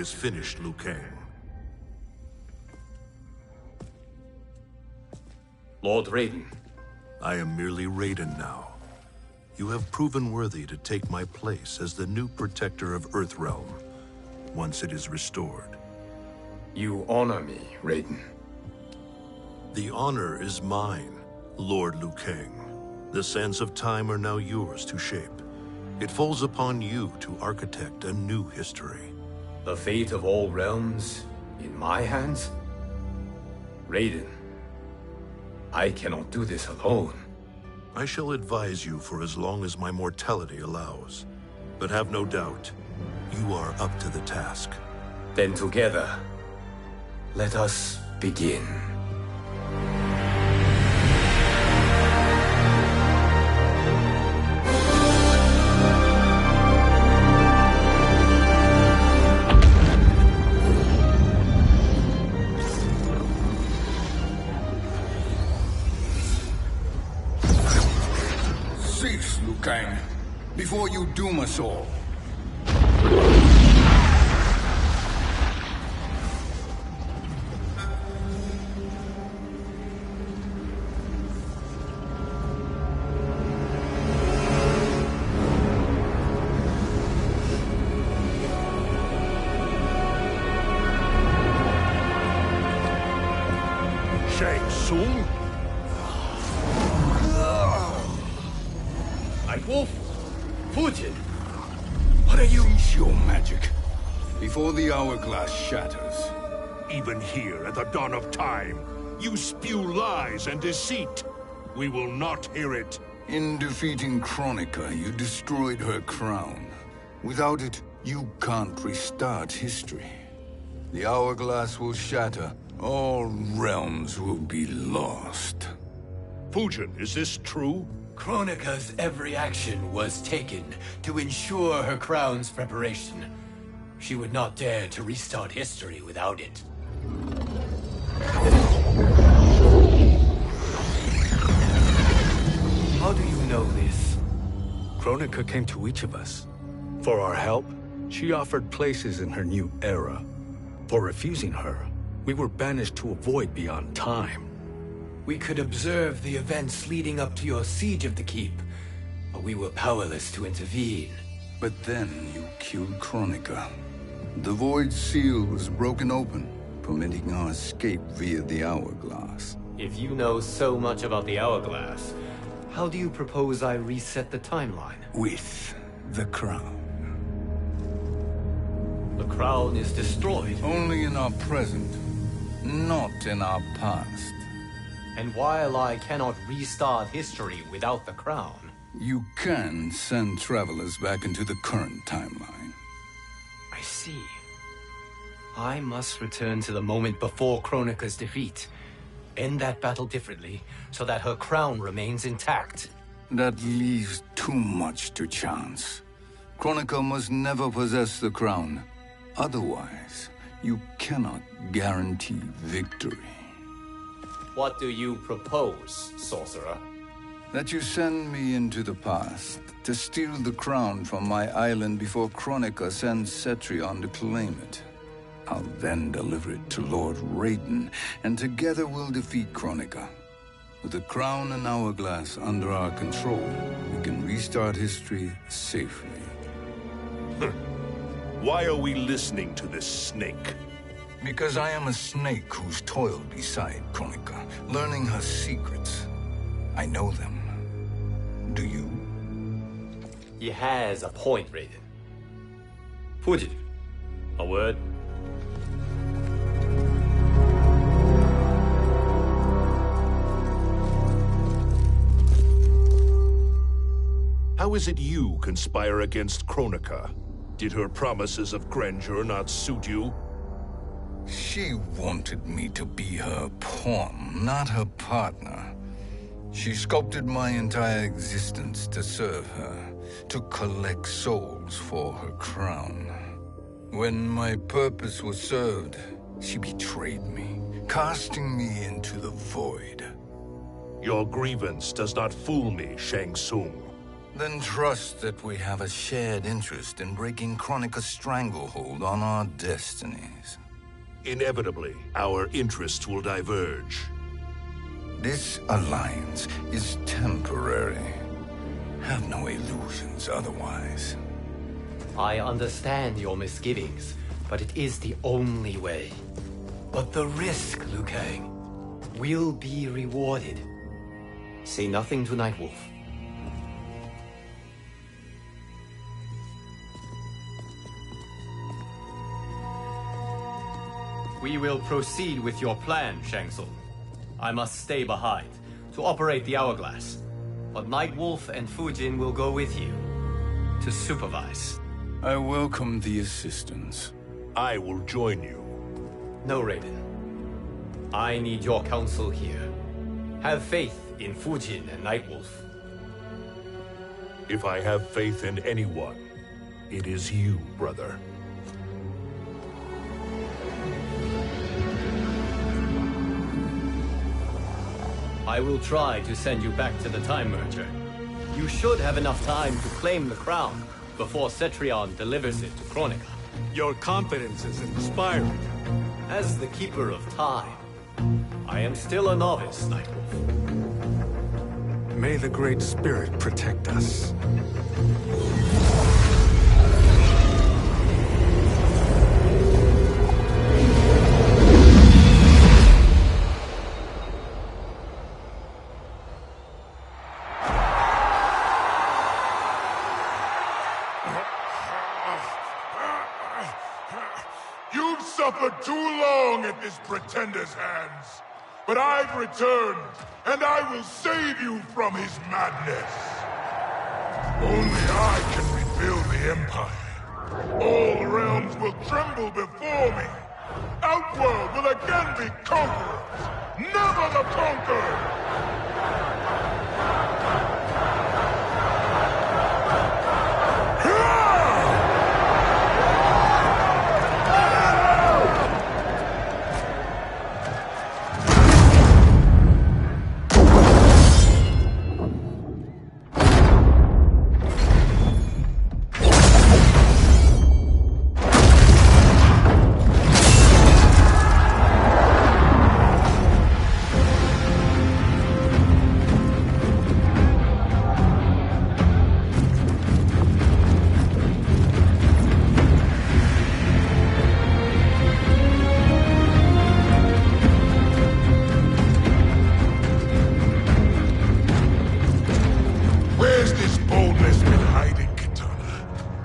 is finished, Liu Kang. Lord Raiden. I am merely Raiden now. You have proven worthy to take my place as the new protector of Earthrealm, once it is restored. You honor me, Raiden. The honor is mine, Lord Liu Kang. The sands of time are now yours to shape. It falls upon you to architect a new history. The fate of all realms in my hands? Raiden, I cannot do this alone. I shall advise you for as long as my mortality allows. But have no doubt, you are up to the task. Then together, let us begin. Cease, Liu Kang, before you doom us all. Shang Tsung? Wolf, Fujin, what are you? Cease your magic, before the hourglass shatters. Even here at the dawn of time, you spew lies and deceit. We will not hear it. In defeating Kronika, you destroyed her crown. Without it, you can't restart history. The hourglass will shatter. All realms will be lost. Fujin, is this true? Kronika's every action was taken to ensure her crown's preparation. She would not dare to restart history without it. How do you know this? Kronika came to each of us. For our help, she offered places in her new era. For refusing her, we were banished to a void beyond time. We could observe the events leading up to your siege of the keep, but we were powerless to intervene. But then you killed Kronika. The Void Seal was broken open, permitting our escape via the hourglass. If you know so much about the hourglass, how do you propose I reset the timeline? With the crown. The crown is destroyed. Only in our present, not in our past. And while I cannot restart history without the crown... You can send travelers back into the current timeline. I see. I must return to the moment before Kronika's defeat. End that battle differently, so that her crown remains intact. That leaves too much to chance. Kronika must never possess the crown. Otherwise, you cannot guarantee victory. What do you propose, sorcerer? That you send me into the past to steal the crown from my island before Kronika sends Cetrion to claim it. I'll then deliver it to Lord Raiden, and together we'll defeat Kronika. With the crown and hourglass under our control, we can restart history safely. Why are we listening to this snake? Because I am a snake who's toiled beside Kronika, learning her secrets. I know them. Do you? He has a point, Raiden. Fujin, a word? How is it you conspire against Kronika? Did her promises of grandeur not suit you? She wanted me to be her pawn, not her partner. She sculpted my entire existence to serve her, to collect souls for her crown. When my purpose was served, she betrayed me, casting me into the void. Your grievance does not fool me, Shang Tsung. Then trust that we have a shared interest in breaking Kronika's stranglehold on our destinies. Inevitably, our interests will diverge. This alliance is temporary. Have no illusions otherwise. I understand your misgivings, but it is the only way. But the risk, Liu Kang, will be rewarded. Say nothing to Nightwolf. We will proceed with your plan, Shang Tsung. I must stay behind to operate the Hourglass. But Nightwolf and Fujin will go with you to supervise. I welcome the assistance. I will join you. No, Raiden. I need your counsel here. Have faith in Fujin and Nightwolf. If I have faith in anyone, it is you, brother. I will try to send you back to the Time Merger. You should have enough time to claim the crown before Cetrion delivers it to Kronika. Your confidence is inspiring. As the Keeper of Time, I am still a novice, Nightwolf. May the Great Spirit protect us. You've suffered too long at this pretender's hands. But I've returned, and I will save you from his madness. Only I can rebuild the Empire. All realms will tremble before me. Outworld will again be conquerors, never the conquered!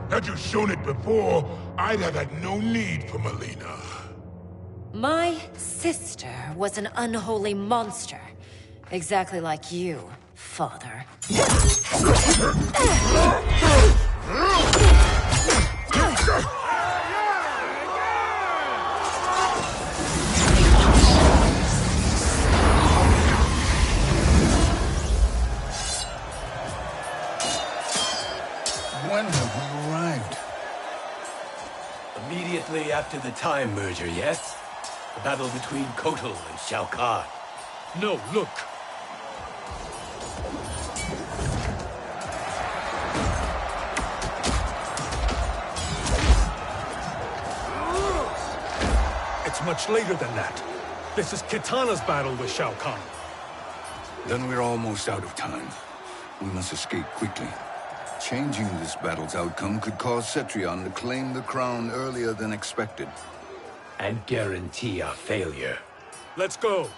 Had you shown it before, I'd have had no need for Melina. My sister was an unholy monster. Exactly like you, father. When have we arrived? Immediately after the Time Merger, yes? The battle between Kotal and Shao Kahn. No, look! It's much later than that. This is Kitana's battle with Shao Kahn. Then we're almost out of time. We must escape quickly. Changing this battle's outcome could cause Cetrion to claim the crown earlier than expected. And guarantee our failure. Let's go!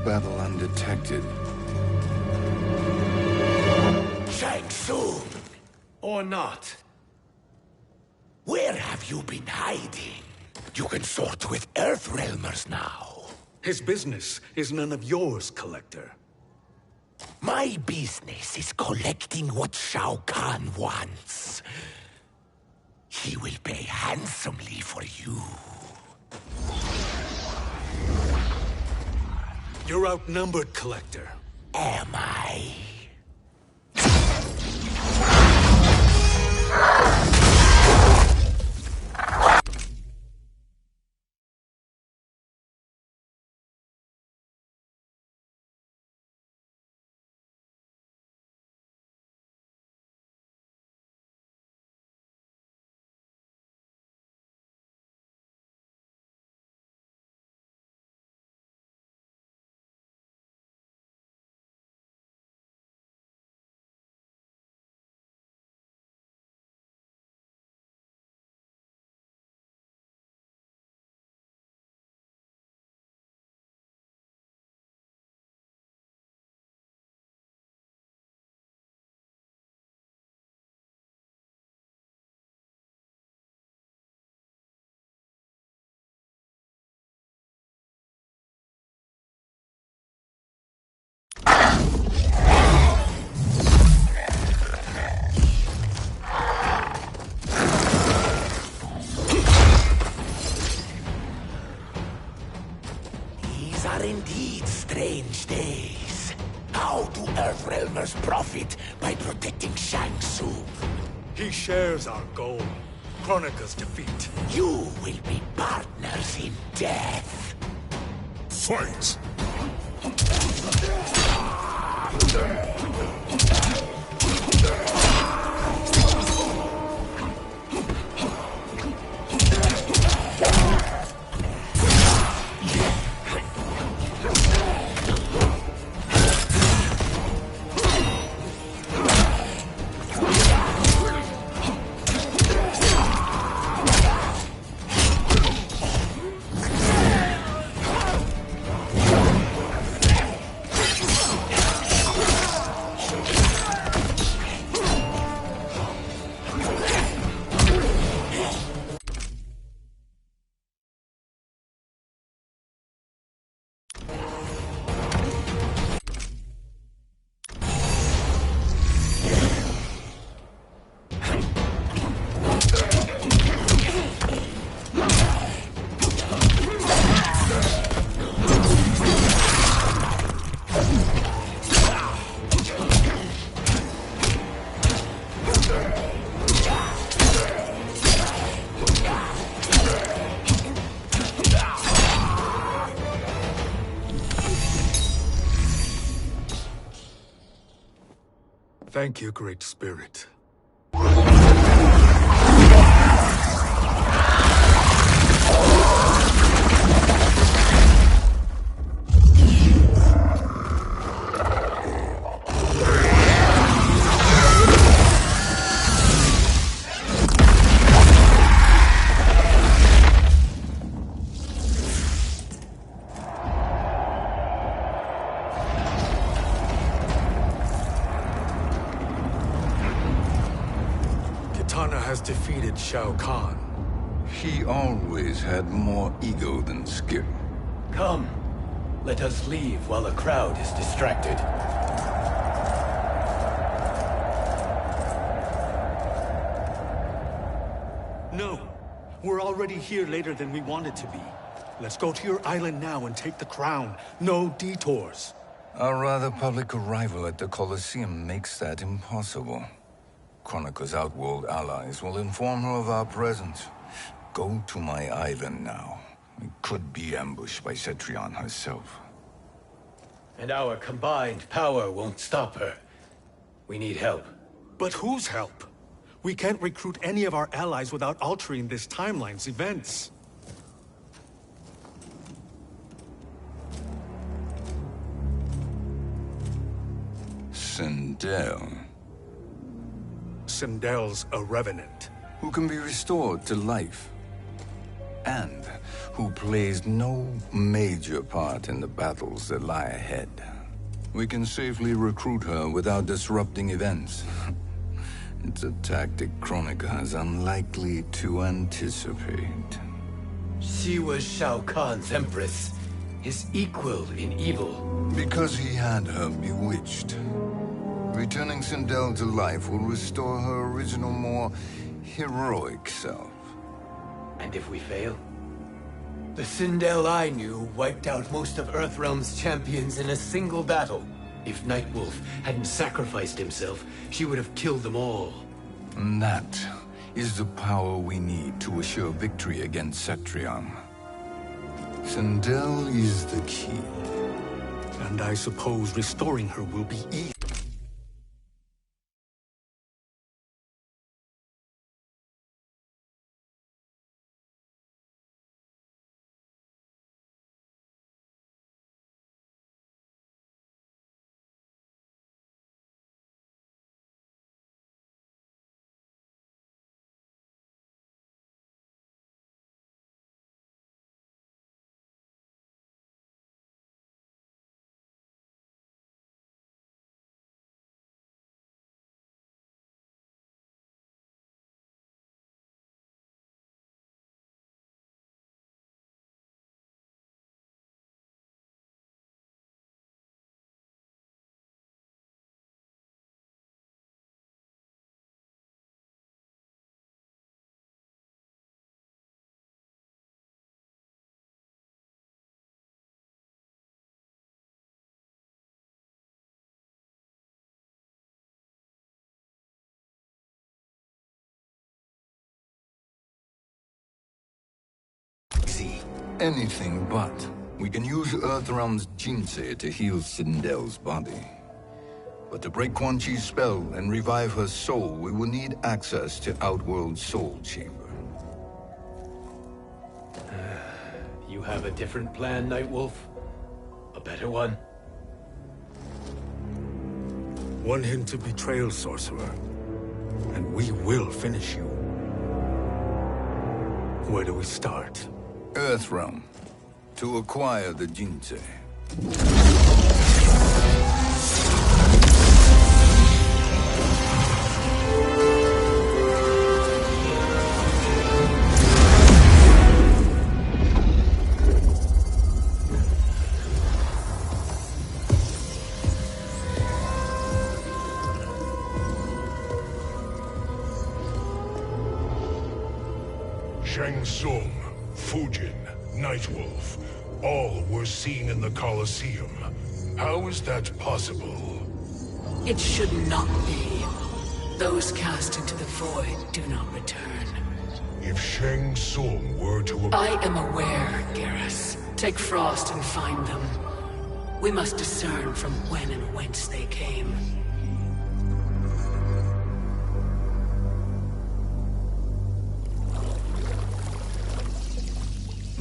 battle undetected. Shang Tsung! Or not. Where have you been hiding? You can sort with Earthrealmers now. His business is none of yours, Collector. My business is collecting what Shao Kahn wants. He will pay handsomely for you. You're outnumbered, Collector. Am I? These are indeed strange days. How do Earthrealmers profit by protecting Shang Tsung? He shares our goal. Kronika's defeat. You will be partners in death. Fight! Thank you, Great Spirit. Kitana has defeated Shao Kahn. He always had more ego than skill. Come, let us leave while the crowd is distracted. No, we're already here later than we wanted to be. Let's go to your island now and take the crown. No detours. Our rather public arrival at the Colosseum makes that impossible. Kronika's outworld allies will inform her of our presence. Go to my island now. We could be ambushed by Cetrion herself. And our combined power won't stop her. We need help. But whose help? We can't recruit any of our allies without altering this timeline's events. Sindel, Sindel's a revenant. who can be restored to life, and who plays no major part in the battles that lie ahead. We can safely recruit her without disrupting events. It's a tactic Kronika is unlikely to anticipate. She was Shao Kahn's empress, his equal in evil. Because he had her bewitched. Returning Sindel to life will restore her original, more heroic self. And if we fail? The Sindel I knew wiped out most of Earthrealm's champions in a single battle. If Nightwolf hadn't sacrificed himself, she would have killed them all. And that is the power we need to assure victory against Cetrion. Sindel is the key. And I suppose restoring her will be easy. Anything but. We can use Earthrealm's Jinsei to heal Sindel's body. But to break Quan Chi's spell and revive her soul, we will need access to Outworld's Soul Chamber. You have a different plan, Nightwolf? A better one? Want him to betrayal, sorcerer. And we will finish you. Where do we start? Earthrealm. To acquire the Jinsei. Shang Tsung, Fujin, Nightwolf, all were seen in the Colosseum. How is that possible? It should not be. Those cast into the void do not return. If Shang Tsung were to... I am aware, Garrus. Take Frost and find them. We must discern from when and whence they came.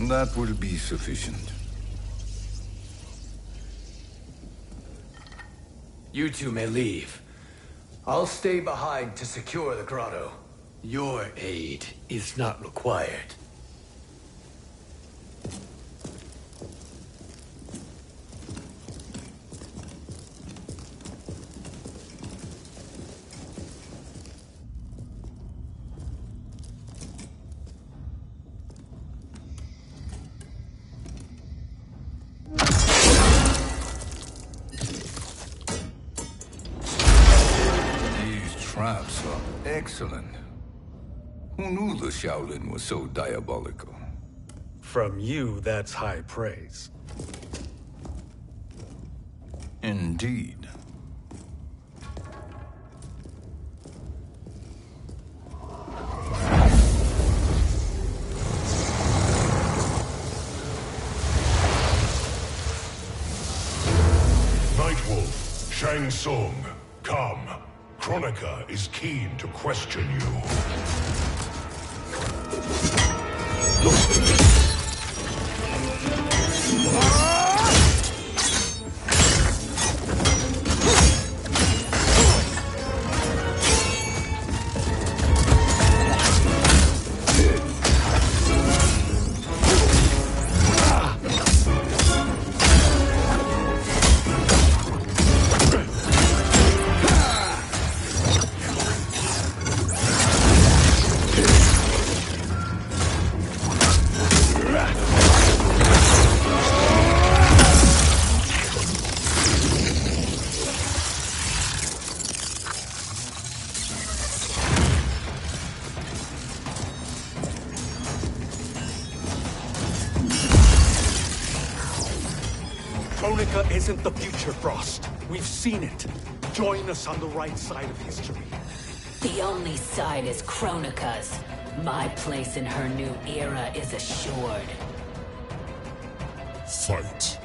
That will be sufficient. You two may leave. I'll stay behind to secure the grotto. Your aid is not required. Traps are excellent. Who knew the Shaolin was so diabolical? From you, that's high praise. Indeed. Nightwolf, Shang Tsung, come. Kronika is keen to question you. isn't the future, Frost. We've seen it. Join us on the right side of history. The only side is Kronika's. My place in her new era is assured. Fight.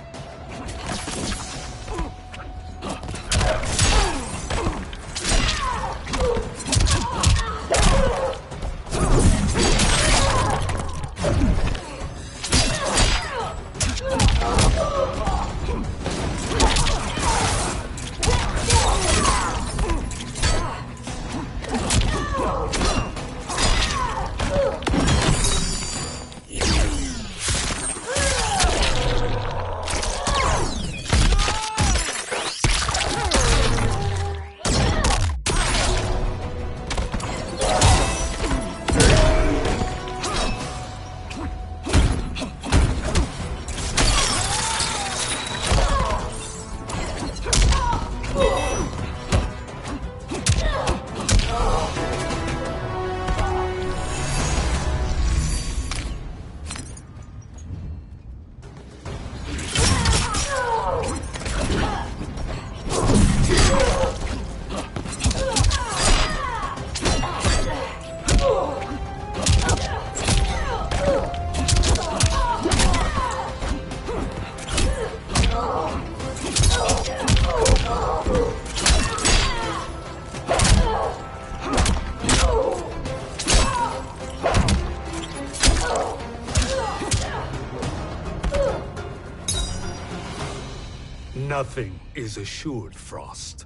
Nothing is assured, Frost.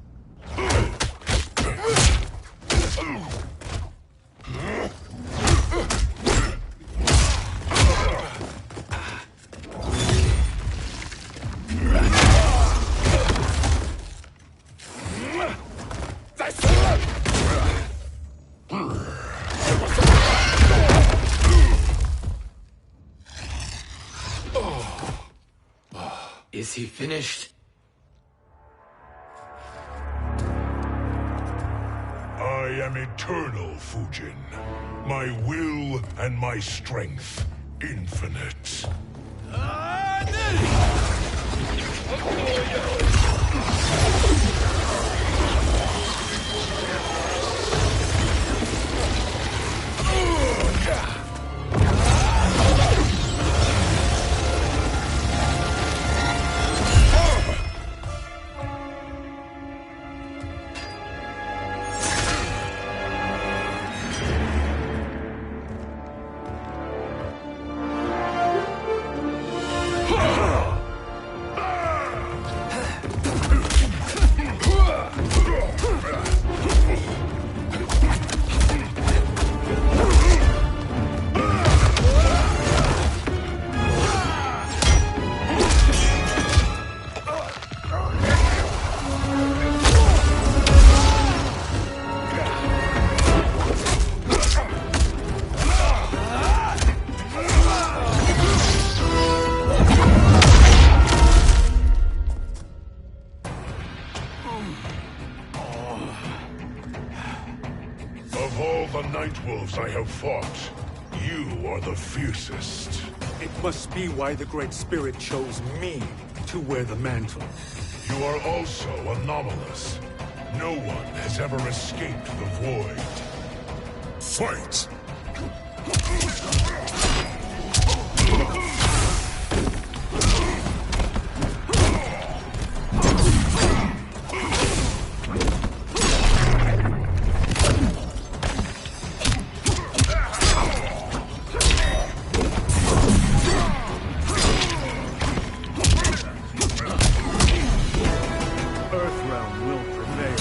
Is he finished? I am eternal, Fujin. My will and my strength, infinite. Of all the Nightwolves I have fought, you are the fiercest. It must be why the Great Spirit chose me to wear the mantle. You are also anomalous. No one has ever escaped the void. Fight! Earthrealm will prevail.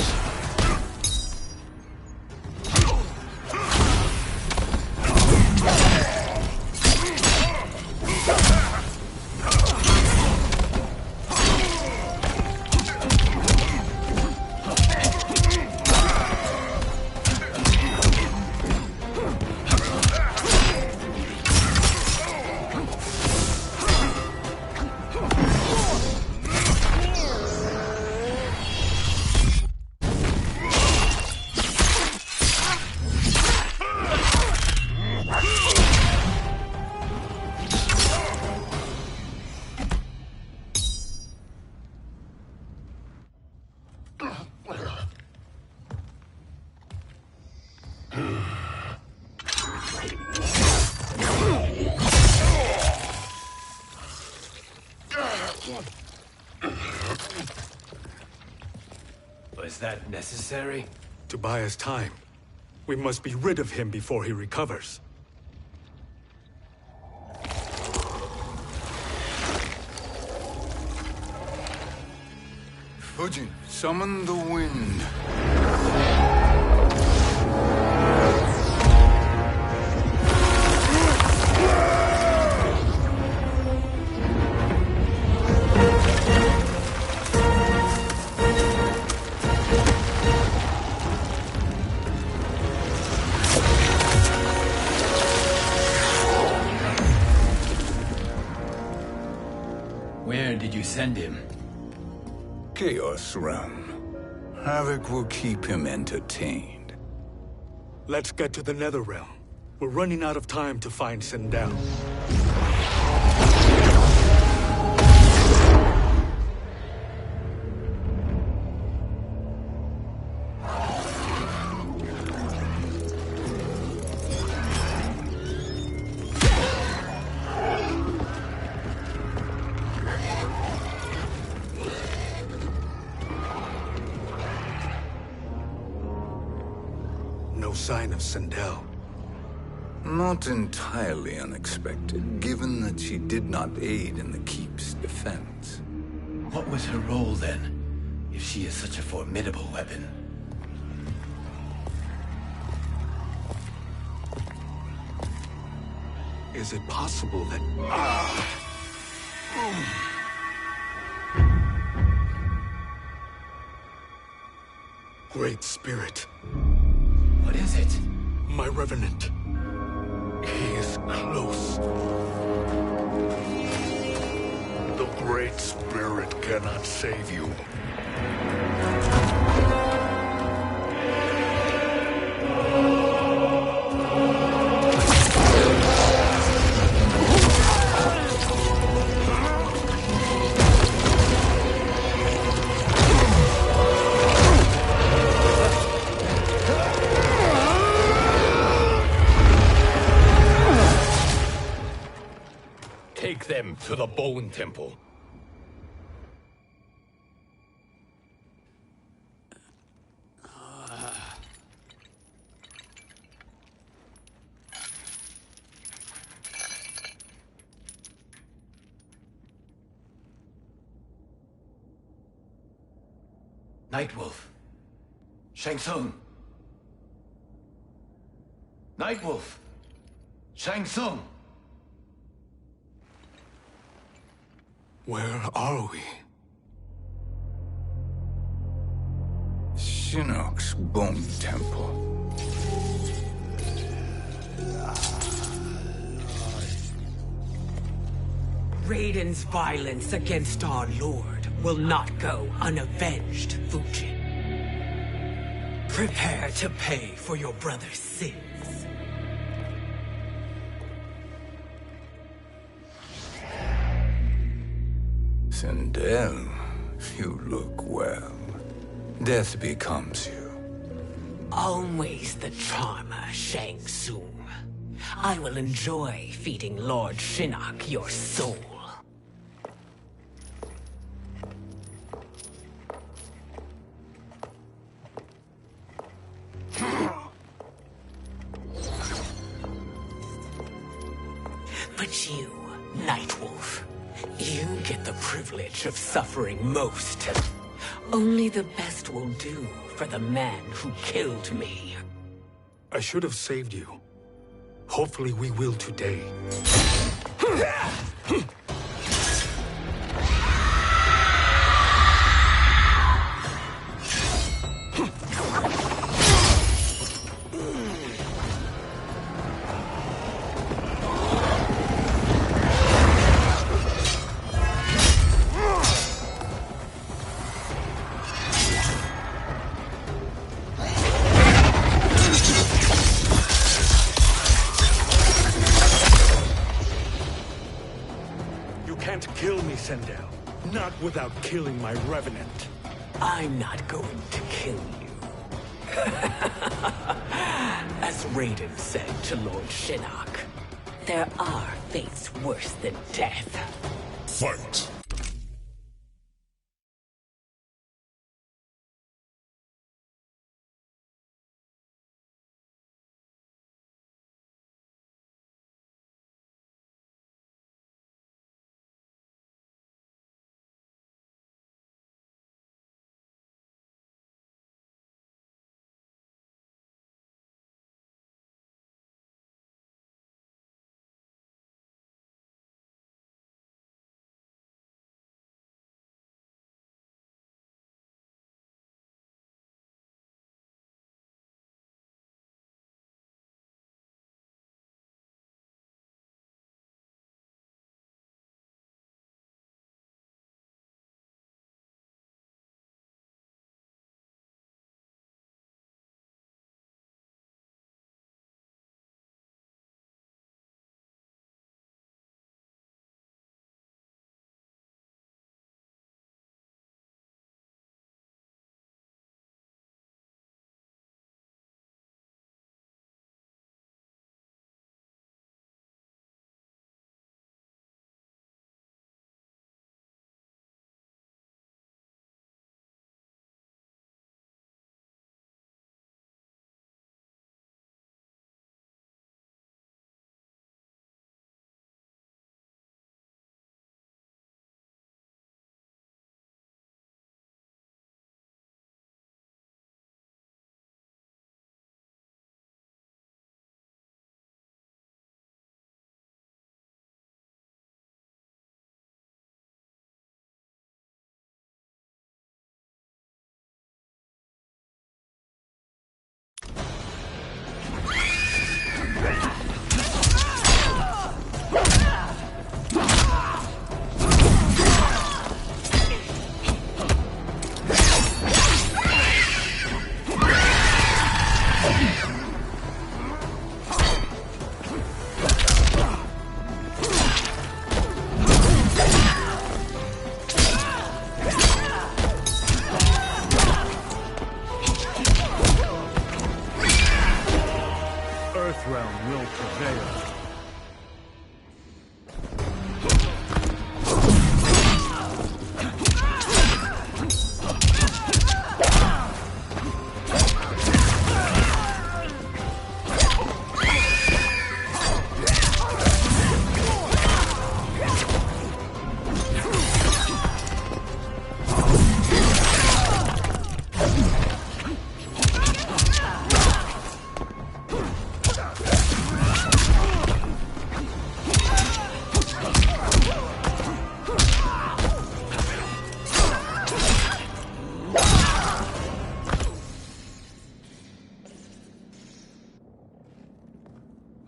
Was that necessary? To buy us time. We must be rid of him before he recovers. Fujin, summon the wind. Where did you send him? Chaos Realm. Havoc will keep him entertained. Let's get to the Netherrealm. We're running out of time to find Sindel. No sign of Sindel. Not entirely unexpected, given that she did not aid in the Keep's defense. What was her role then, if she is such a formidable weapon? Is it possible that... Great Spirit. What is it? My Revenant. He is close. The Great Spirit cannot save you. Take them to the Bone Temple. Nightwolf. Shang Tsung. Nightwolf. Shang Tsung. Where are we? Shinnok's Bone Temple. Raiden's violence against our Lord will not go unavenged, Fujin. Prepare to pay for your brother's sins. Sindel, you look well. Death becomes you. Always the charmer, Shang Tsung. I will enjoy feeding Lord Shinnok your soul. But you, Nightwolf, you get the privilege of suffering most. Only the best will do for the man who killed me. I should have saved you. Hopefully we will today. Can't kill me, Sindel. Not without killing my Revenant. I'm not going to kill you. As Raiden said to Lord Shinnok, there are fates worse than death. Fight!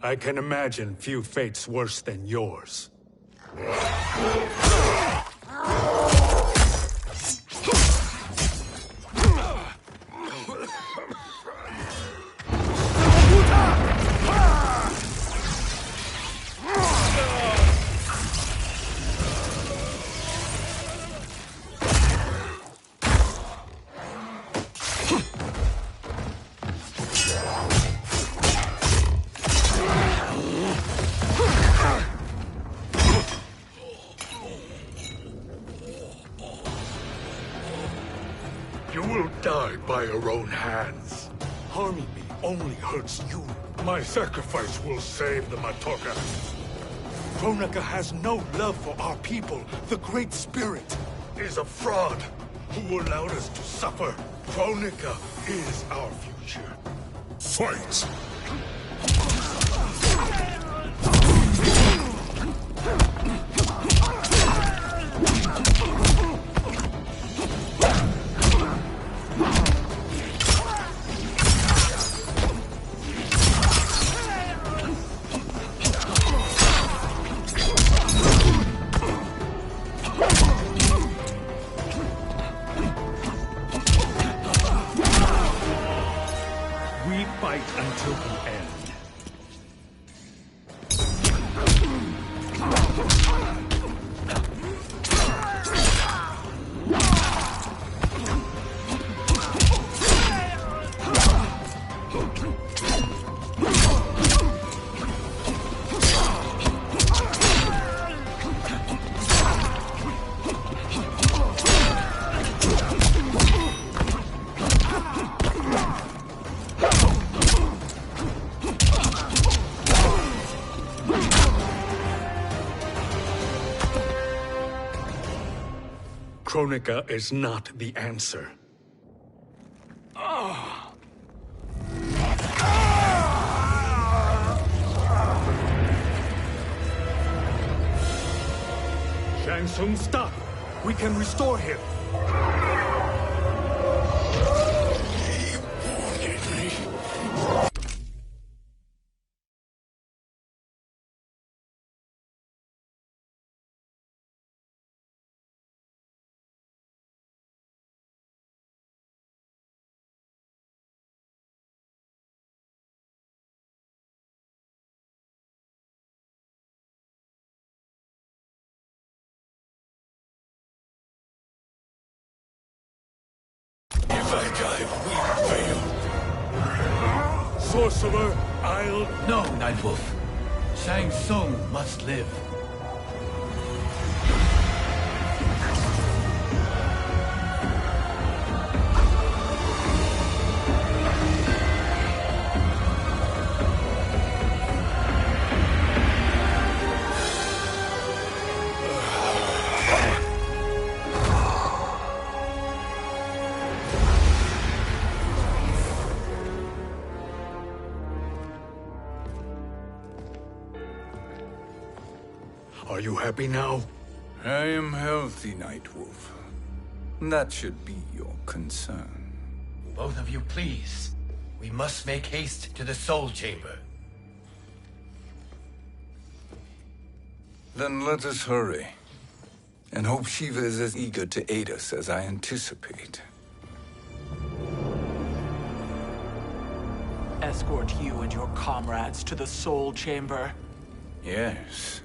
I can imagine few fates worse than yours. You will die by your own hands. Harming me only hurts you. My sacrifice will save the Matoka. Kronika has no love for our people. The Great Spirit Is a fraud who allowed us to suffer. Kronika is our future. Fight! we fight until the end. Kronika is not the answer. Shang Tsung, stop! We can restore him. If I die, we fail. Sorcerer, I'll... No, Nightwolf. Shang Tsung must live. Are you happy now? I am healthy, Nightwolf. That should be your concern. Both of you, please. We must make haste to the Soul Chamber. Then let us hurry. And hope Shiva is as eager to aid us as I anticipate. Escort you and your comrades to the Soul Chamber. Yes.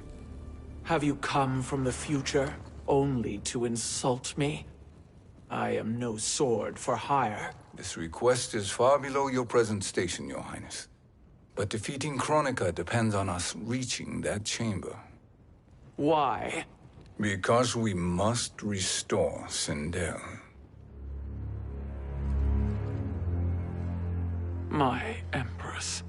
Have you come from the future only to insult me? I am no sword for hire. This request is far below your present station, Your Highness. But defeating Kronika depends on us reaching that chamber. Why? Because we must restore Sindel. My Empress.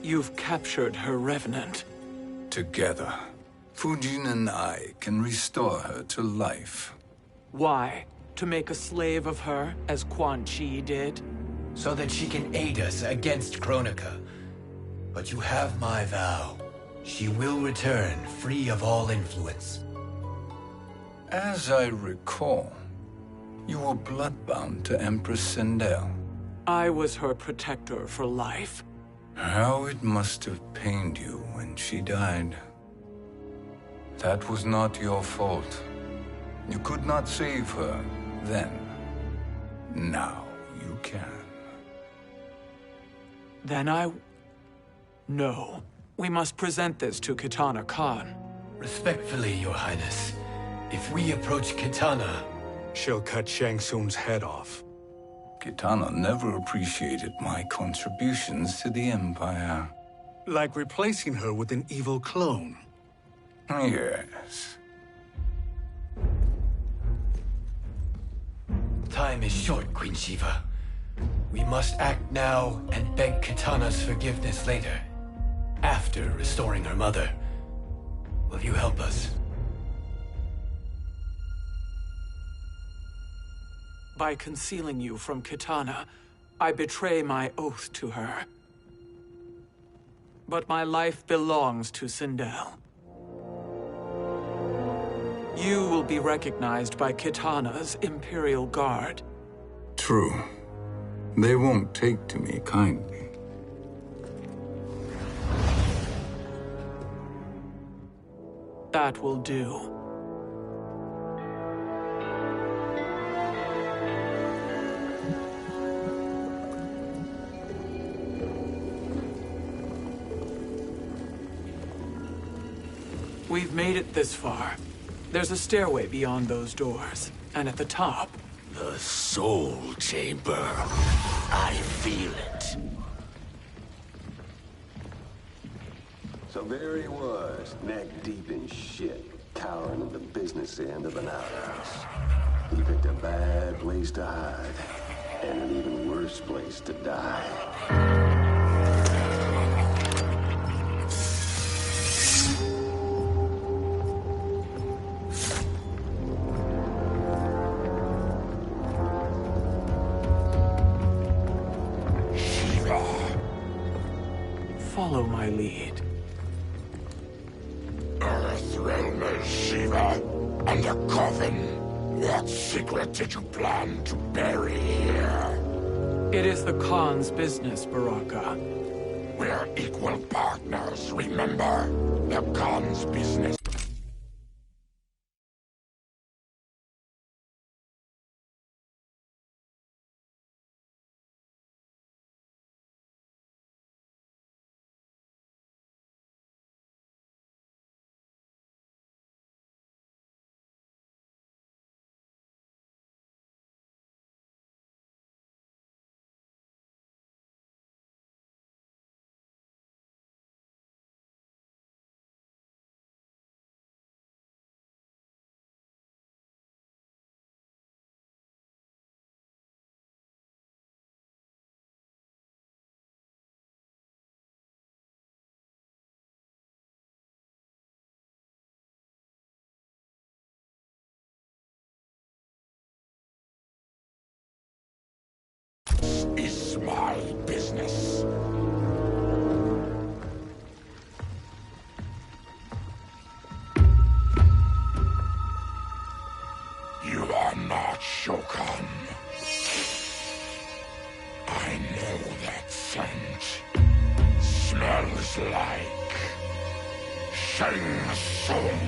You've captured her revenant. Together, Fujin and I can restore her to life. Why? To make a slave of her, as Quan Chi did? So that she can aid us against Kronika. But you have my vow. She will return free of all influence. As I recall, you were bloodbound to Empress Sindel. I was her protector for life. How it must have pained you when she died. That was not your fault. You could not save her then. Now you can. Then No. We must present this to Kitana Khan. Respectfully, Your Highness. If we approach Kitana, she'll cut Shang Tsung's head off. Kitana never appreciated my contributions to the Empire. Like replacing her with an evil clone. Yes. Time is short, Queen Shiva. We must act now and beg Kitana's forgiveness later. After restoring her mother. Will you help us? By concealing you from Kitana, I betray my oath to her. But my life belongs to Sindel. You will be recognized by Kitana's Imperial Guard. True. They won't take to me kindly. That will do. We've made it this far. There's a stairway beyond those doors, and at the top... The Soul Chamber. I feel it. So there he was, neck deep in shit, cowering at the business end of an outhouse. He picked a bad place to hide, and an even worse place to die. Follow my lead. Earthrealm is Shiva, and a coffin. What secret did you plan to bury here? It is the Khan's business, Baraka. We're equal partners, remember? The Khan's business. Is my business. You are not Shokan. I know that scent. Smells like Shang Tsung.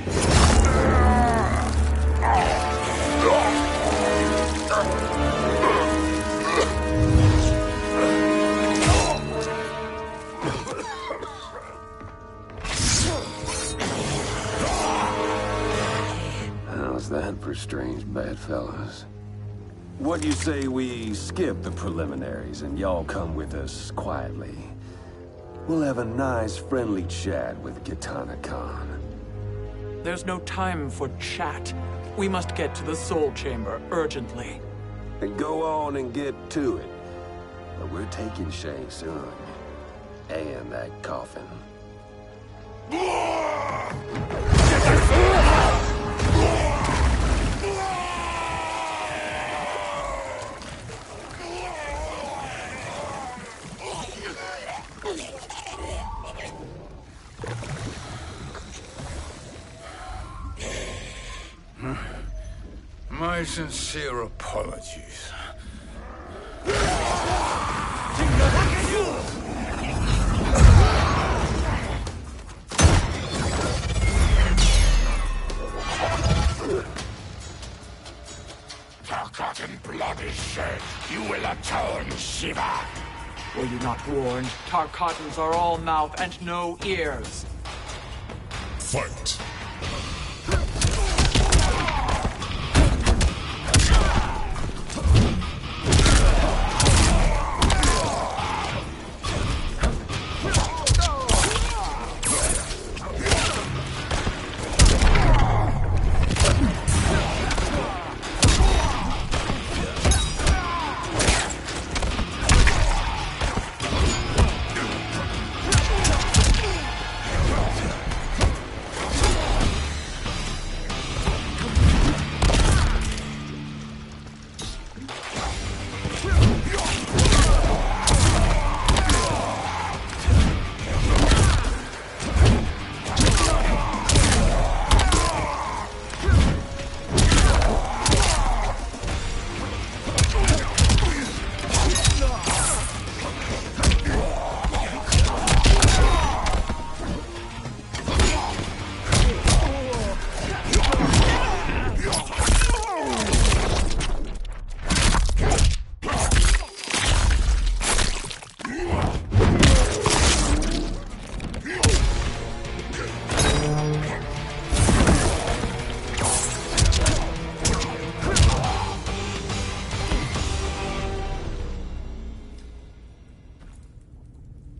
How's that for strange bedfellows? What do you say we skip the preliminaries and y'all come with us quietly? We'll have a nice, friendly chat with Kitana Khan. There's no time for chat. We must get to the Soul Chamber urgently. And go on and get to it. But we're taking Shang Tsung. And that coffin. My sincere apologies. Forgotten blood is shed. You will atone, Shiva. Were you not warned? Tarkatans are all mouth and no ears. Fight!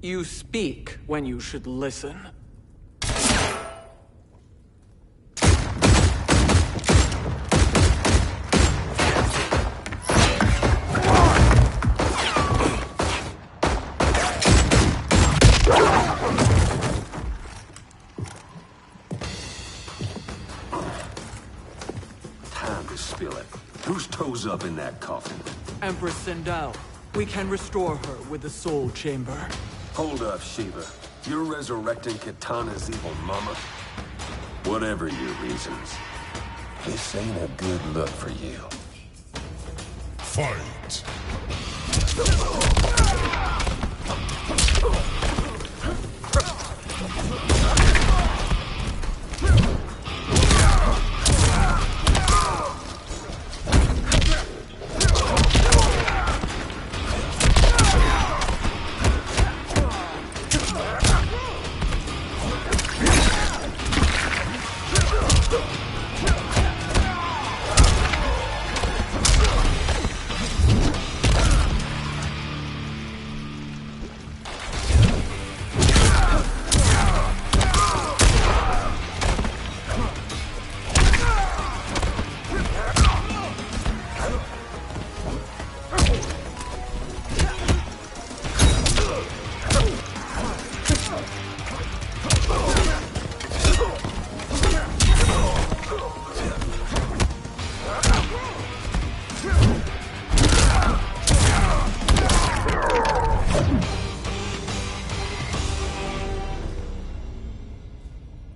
You speak when you should listen. Time to spill it. Whose toes up in that coffin? Empress Sindel. We can restore her with the Soul Chamber. Hold up, Shiva. You're resurrecting Kitana's evil mama? Whatever your reasons, this ain't a good look for you. Fight!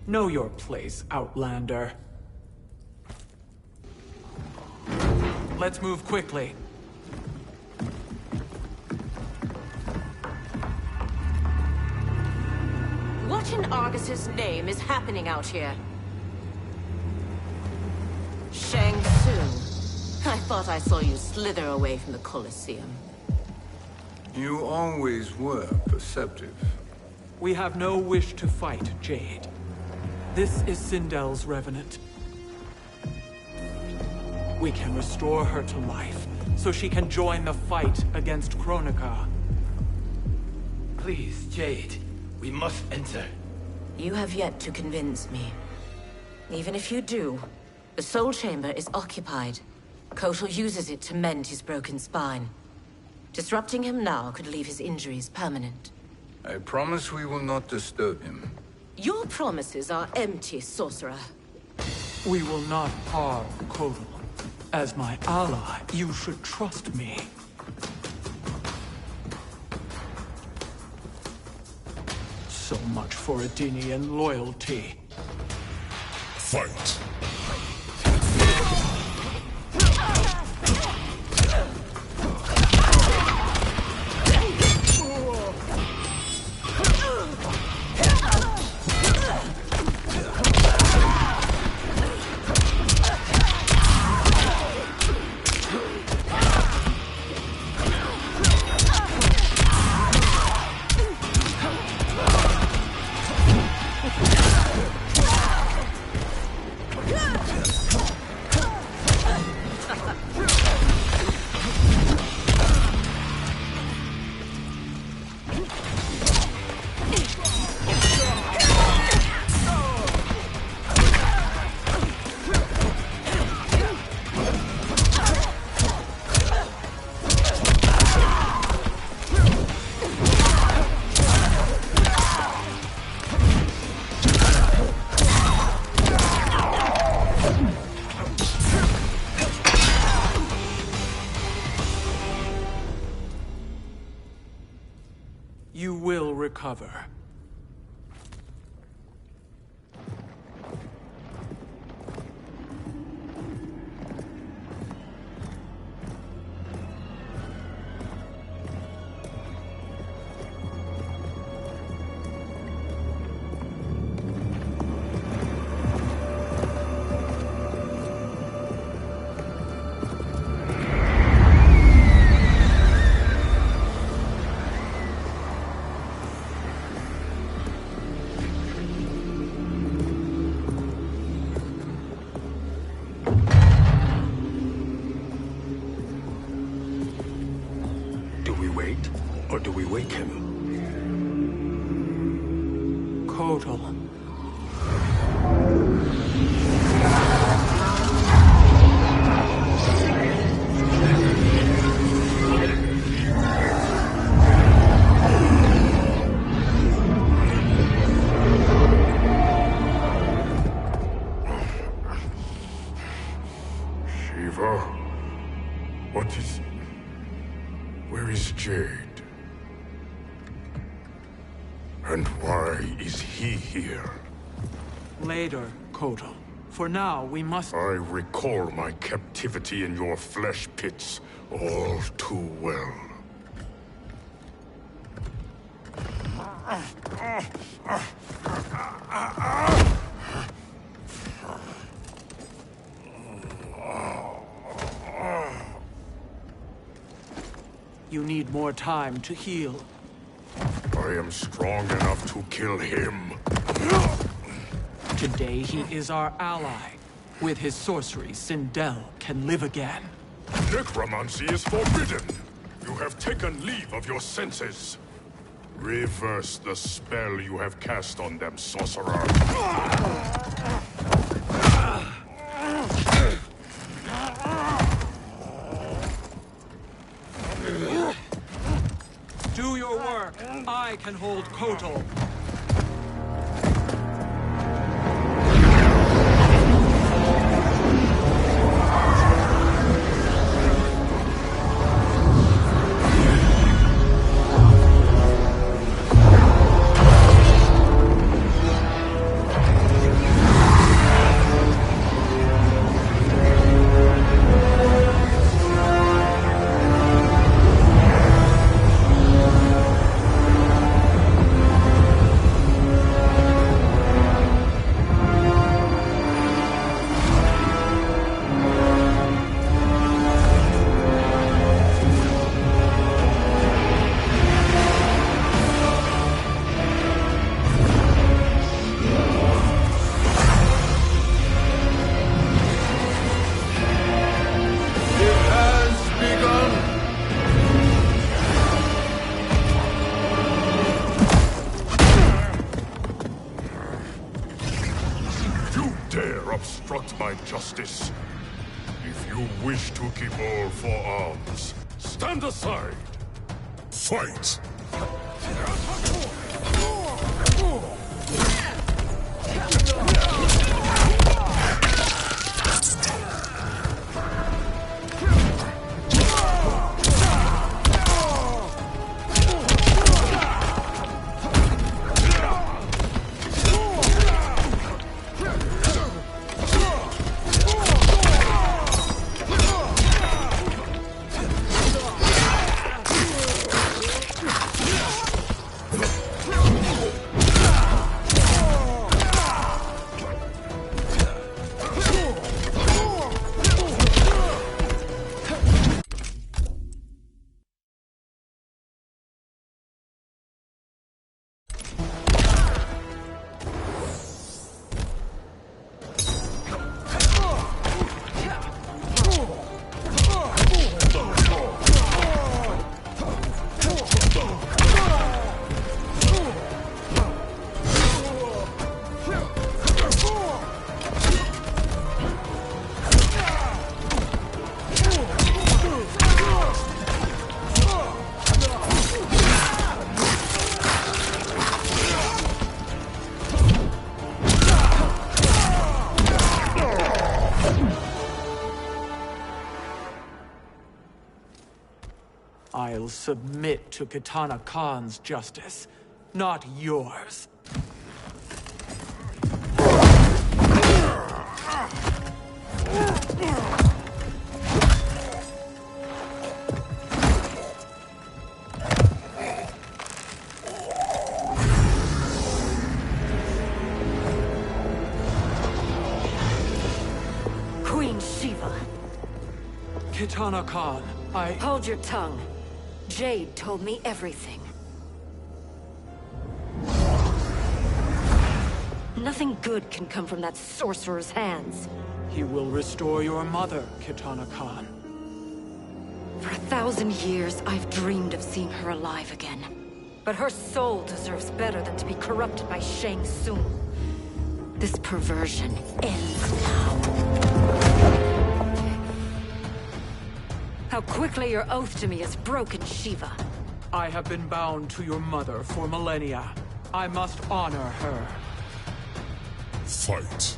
Know your place, Outlander. Let's move quickly. What in Argus's name is happening out here? Shang Tsung. I thought I saw you slither away from the Colosseum. You always were perceptive. We have no wish to fight, Jade. This is Sindel's Revenant. We can restore her to life, so she can join the fight against Kronika. Please, Jade. We must enter. You have yet to convince me. Even if you do, the Soul Chamber is occupied. Kotal uses it to mend his broken spine. Disrupting him now could leave his injuries permanent. I promise we will not disturb him. Your promises are empty, sorcerer. We will not harm Kotal. As my ally, you should trust me. So much for Adenian loyalty. Fight! You will recover. Or do we wake him? Kotal. Shiva? What is... Where is Jade? And why is he here? Later, Kotal. For now, we must... I recall my captivity in your flesh pits all too well. You need more time to heal. I am strong enough to kill him. Today he is our ally. With his sorcery, Sindel can live again. Necromancy is forbidden. You have taken leave of your senses. Reverse the spell you have cast on them, sorcerer. Do your work. I can hold Kotal. Obstruct my justice. If you wish to keep all four arms, stand aside. Fight! I'll submit to Kitana Khan's justice, not yours. Queen Shiva. Kitana Khan, Hold your tongue. Jade told me everything. Nothing good can come from that sorcerer's hands. He will restore your mother, Kitana Khan. For 1,000 years, I've dreamed of seeing her alive again. But her soul deserves better than to be corrupted by Shang Tsung. This perversion ends now. How quickly your oath to me is broken, Shiva. I have been bound to your mother for millennia. I must honor her. Fight.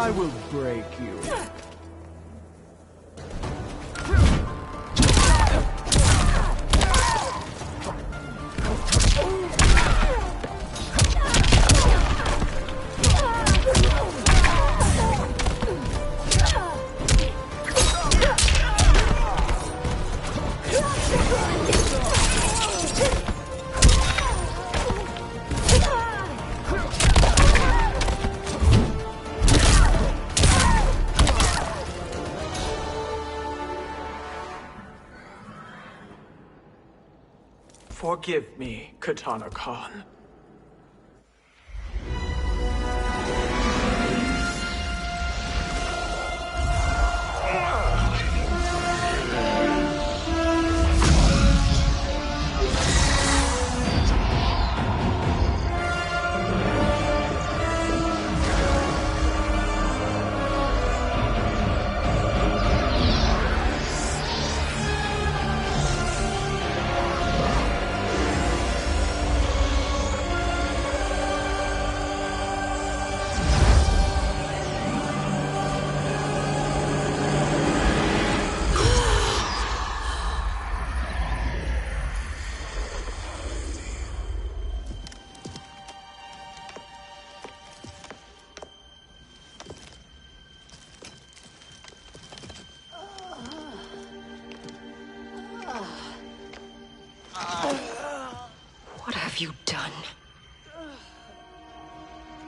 I will break you. Forgive me, Kitana Khan.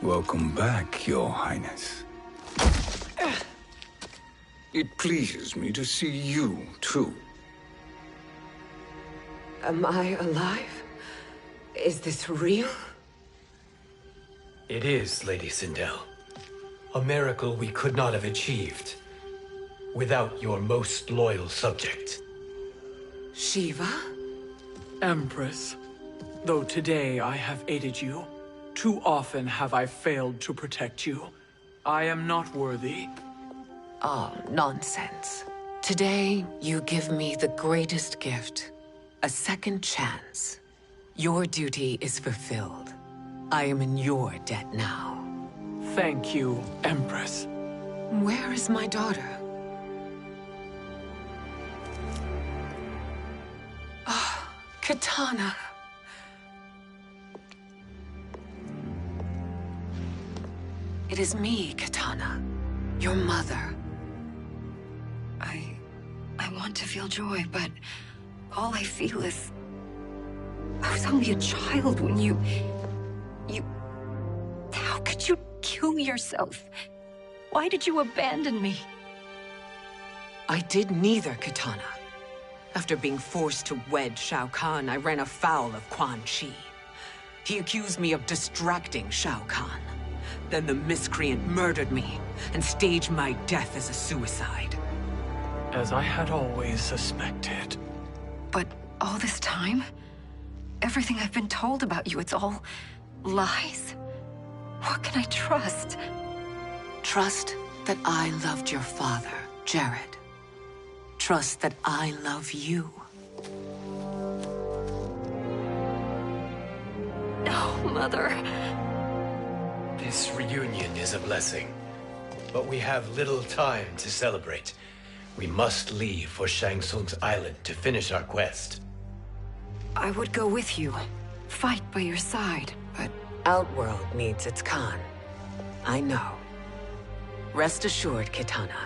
welcome back, Your Highness. It pleases me to see you, too. Am I alive? Is this real? It is, Lady Sindel. A miracle we could not have achieved without your most loyal subject. Shiva? Empress, though today I have aided you, too often have I failed to protect you. I am not worthy. Oh, nonsense. Today, you give me the greatest gift. A second chance. Your duty is fulfilled. I am in your debt now. Thank you, Empress. Where is my daughter? Ah, Katana. It is me, Katana. Your mother. I want to feel joy, but all I feel is... I was only a child when you... How could you kill yourself? Why did you abandon me? I did neither, Katana. After being forced to wed Shao Kahn, I ran afoul of Quan Chi. He accused me of distracting Shao Kahn. Then the miscreant murdered me and staged my death as a suicide. As I had always suspected. But all this time? Everything I've been told about you, it's all lies? What can I trust? Trust that I loved your father, Jared. Trust that I love you. No, Mother. This reunion is a blessing, but we have little time to celebrate. We must leave for Shang Tsung's island to finish our quest. I would go with you, fight by your side, but... Outworld needs its Khan. I know. Rest assured, Kitana.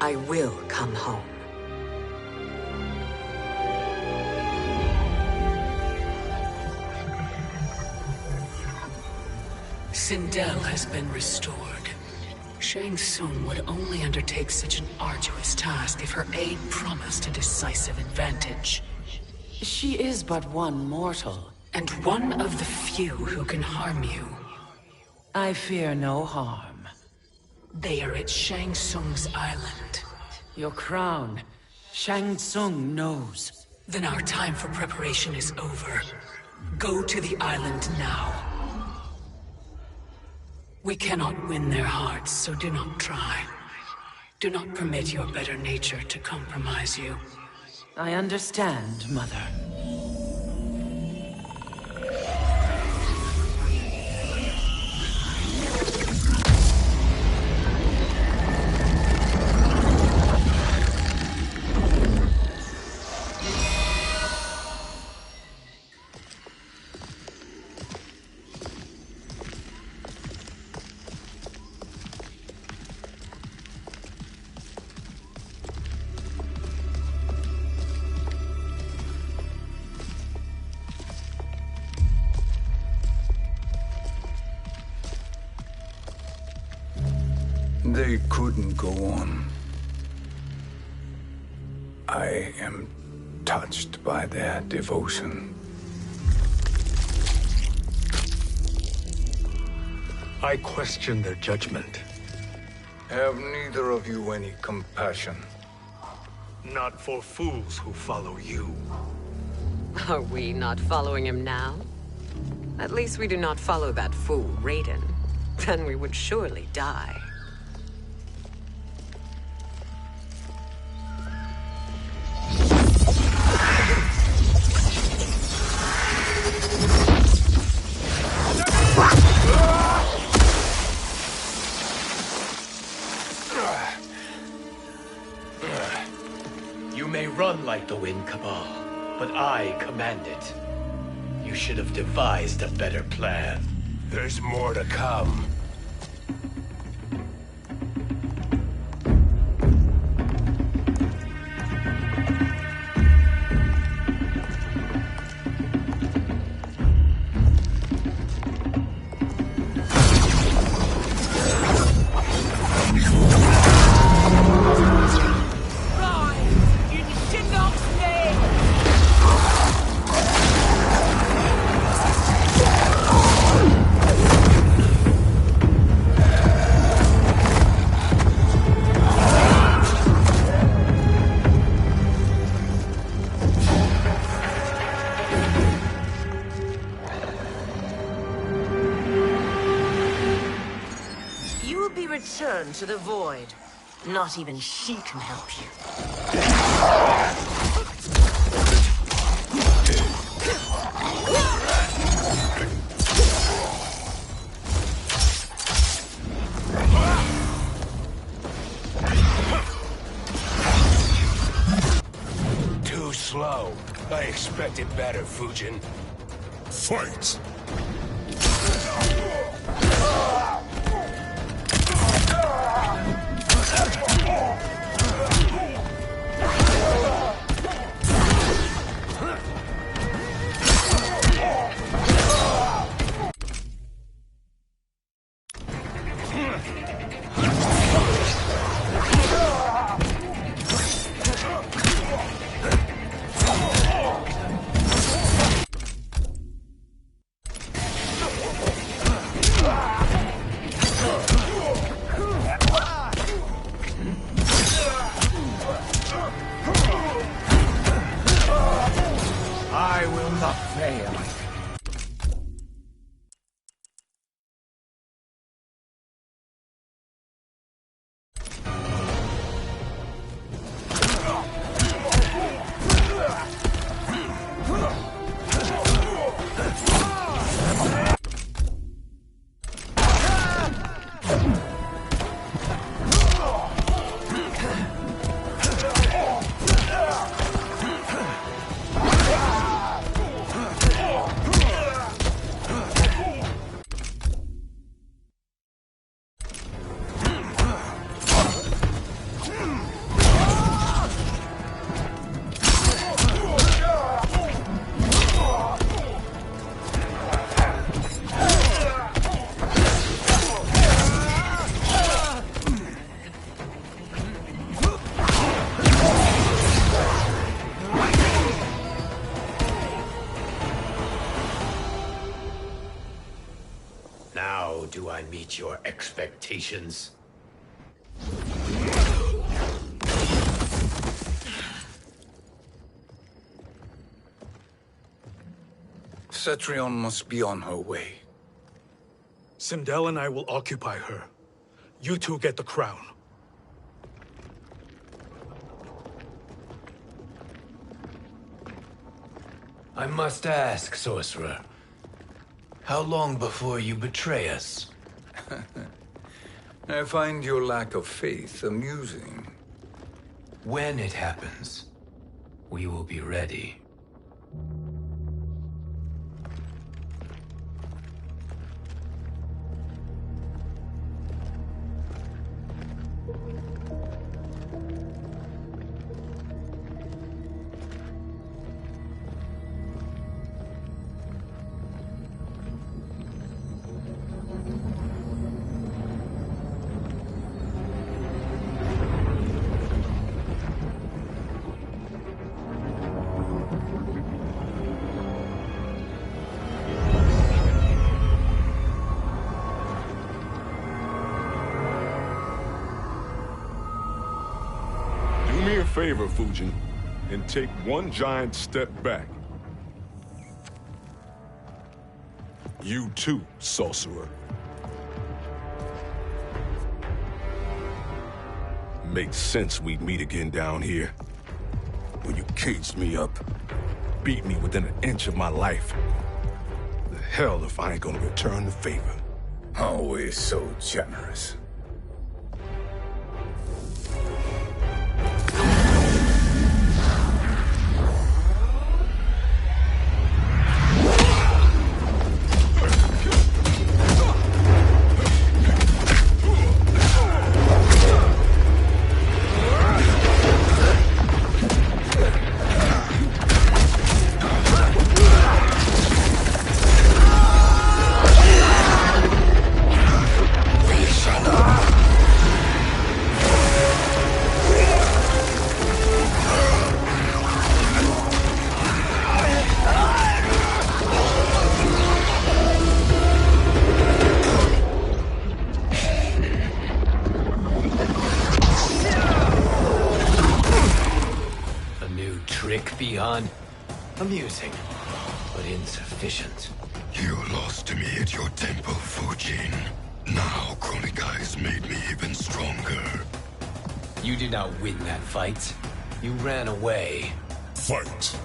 I will come home. Sindel has been restored. Shang Tsung would only undertake such an arduous task if her aid promised a decisive advantage. She is but one mortal, and one of the few who can harm you. I fear no harm. They are at Shang Tsung's island. Your crown, Shang Tsung knows. Then our time for preparation is over. Go to the island now. We cannot win their hearts, so do not try. Do not permit your better nature to compromise you. I understand, Mother. They couldn't go on. I am touched by their devotion. I question their judgment. Have neither of you any compassion? Not for fools who follow you. Are we not following him now? At least we do not follow that fool, Raiden. Then we would surely die. You may run like the wind, Cabal, but I command it. You should have devised a better plan. There's more to come. be returned to the void. Not even she can help you. Too slow. I expected better, Fujin. Fight! I will not fail. Now do I meet your expectations? Cetrion must be on her way. Sindel and I will occupy her. You two get the crown. I must ask, sorcerer. How long before you betray us? I find your lack of faith amusing. When it happens, we will be ready. Do me a favor, Fujin, and take one giant step back. You too, sorcerer. Makes sense we'd meet again down here. When you caged me up, beat me within an inch of my life. The hell if I ain't gonna return the favor. Always so generous. Beyond amusing, but insufficient. You lost to me at your temple, Fujin. Now Kronika has made You did not win that fight. You ran away. Fight!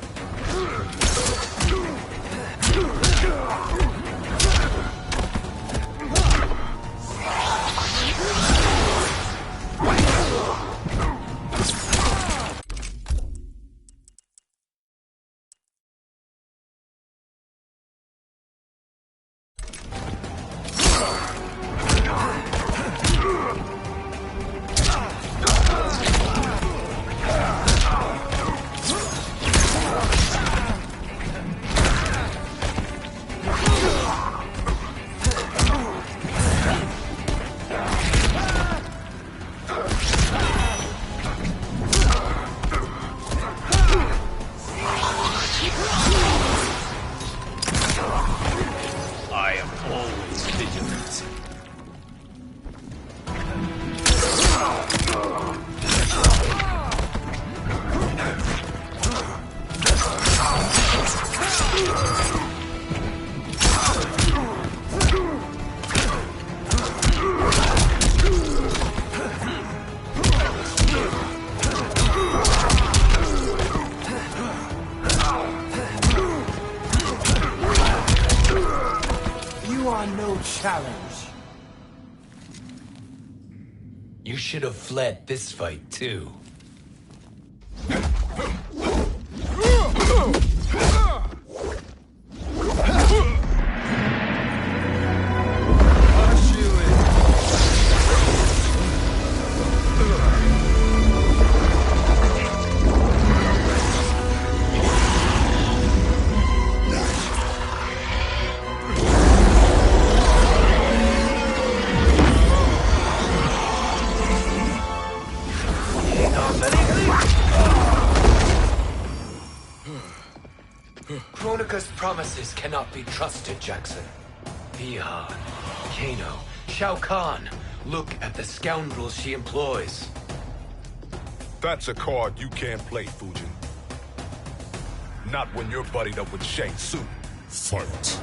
Challenge. You should have fled this fight, too. Kronika's promises cannot be trusted, Jackson. Bihan, Kano, Shao Kahn. Look at the scoundrels she employs. That's a card you can't play, Fujin. Not when you're buddied up with Shang Tsung. Fight.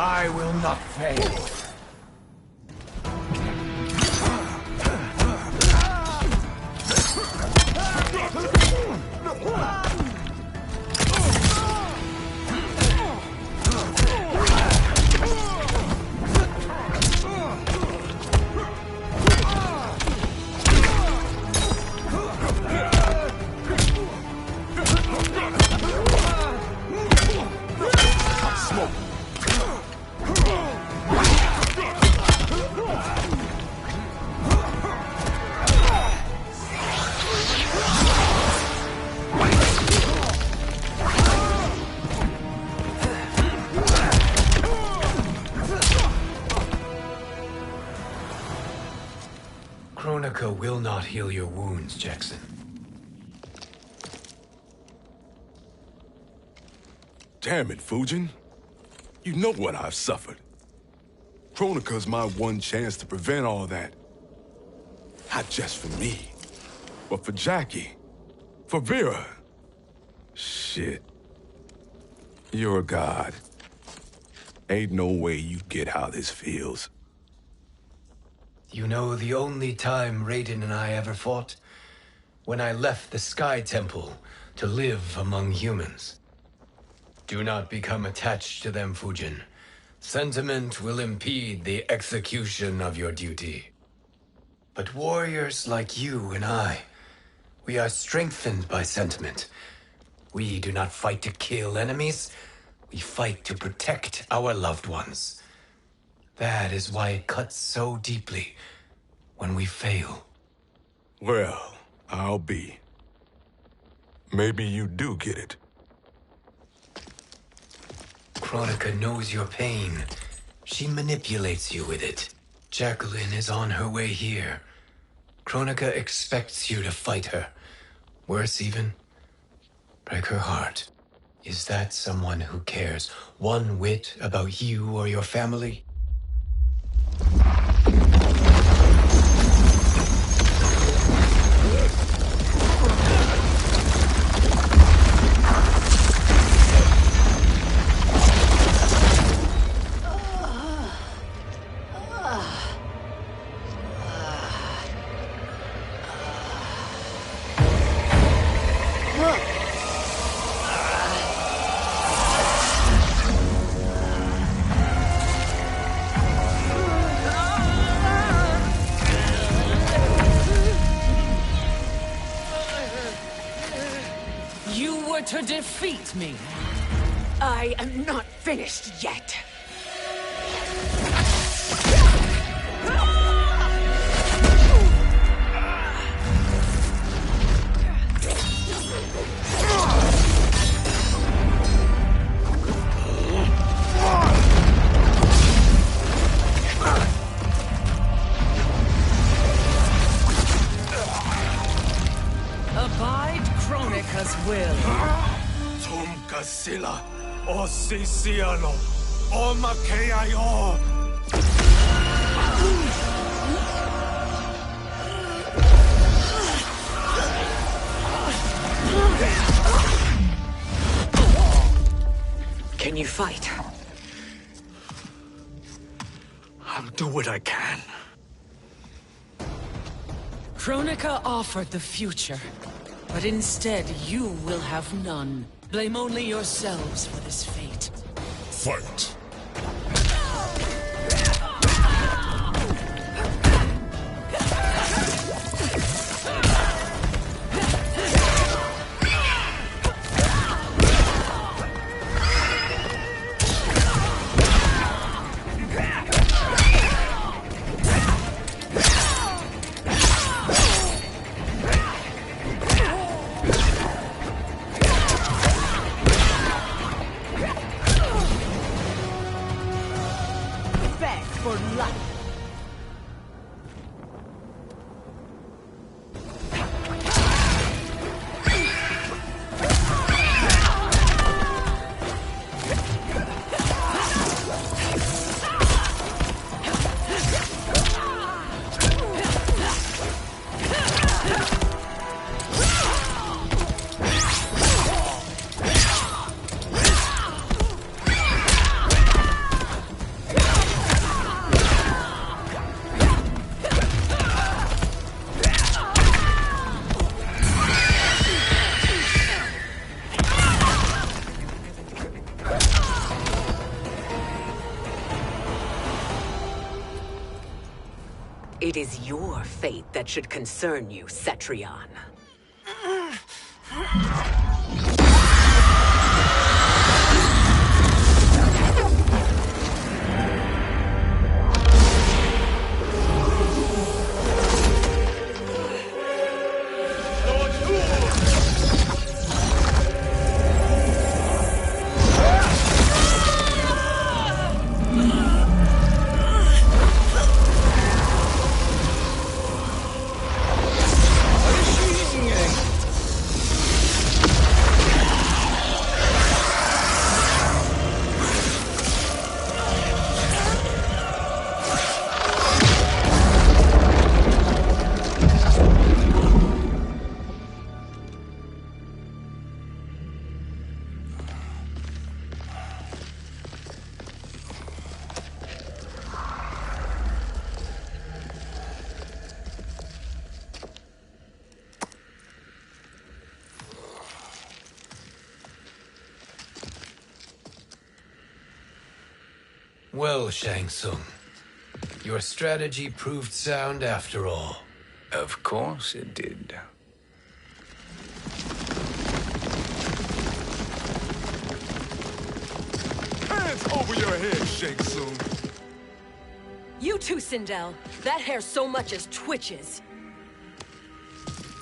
I will not fail. Kronika will not heal your wounds, Jackson. Damn it, Fujin. You know what I've suffered. Kronika's my one chance to prevent all that. Not just for me, but for Jackie, for Vera. Shit. You're a god. Ain't no way you get how this feels. You know the only time Raiden and I ever fought? When I left the Sky Temple to live among humans. Do not become attached to them, Fujin. Sentiment will impede the execution of your duty. But warriors like you and I, we are strengthened by sentiment. We do not fight to kill enemies. We fight to protect our loved ones. That is why it cuts so deeply when we fail. Well, I'll be. Maybe you do get it. Kronika knows your pain. She manipulates you with it. Jacqueline is on her way here. Kronika expects you to fight her. Worse even, break her heart. Is that someone who cares one whit about you or your family? To defeat me. I am not finished yet. Abide Kronika's will. Sila, o Sisiano, o Makeayo. Can you fight? I'll do what I can. Kronika offered the future, but instead you will have none. Blame only yourselves for this fate. Fight! It is your fate that should concern you, Cetrion. Well, Shang Tsung, your strategy proved sound after all. Of course it did. Hands over your head, Shang Tsung. You too, Sindel. That hair so much as twitches.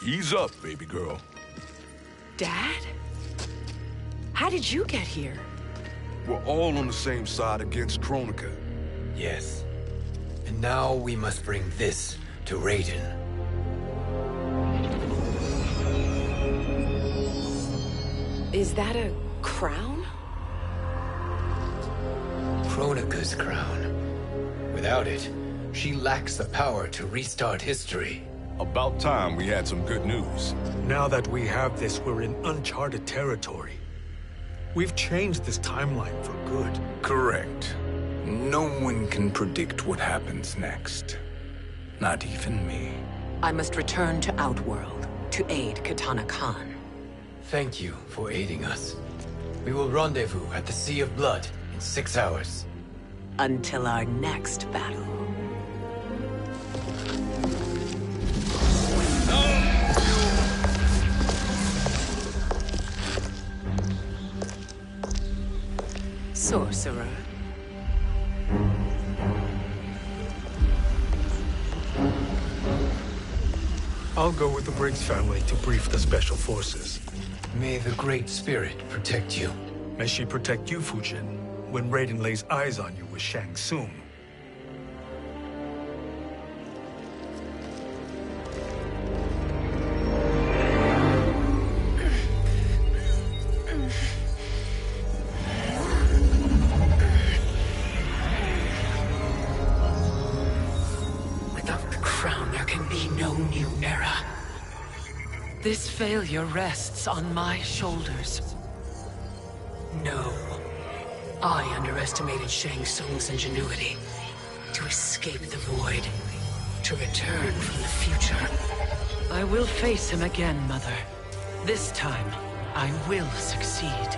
Ease up, baby girl. Dad? How did you get here? We're all on the same side against Kronika. Yes. And now we must bring this to Raiden. Is that a crown? Kronika's crown. Without it, she lacks the power to restart history. About time we had some good news. Now that we have this, we're in uncharted territory. We've changed this timeline for good. Correct. No one can predict what happens next. Not even me. I must return to Outworld to aid Katana Khan. Thank you for aiding us. We will rendezvous at the Sea of Blood in 6 hours. Until our next battle. Sorcerer. I'll go with the Briggs family to brief the Special Forces. May the Great Spirit protect you. May she protect you, Fujin, when Raiden lays eyes on you with Shang Tsung. Without the crown, there can be no new era. This failure rests on my shoulders. No. I underestimated Shang Tsung's ingenuity. To escape the void. To return from the future. I will face him again, Mother. This time, I will succeed.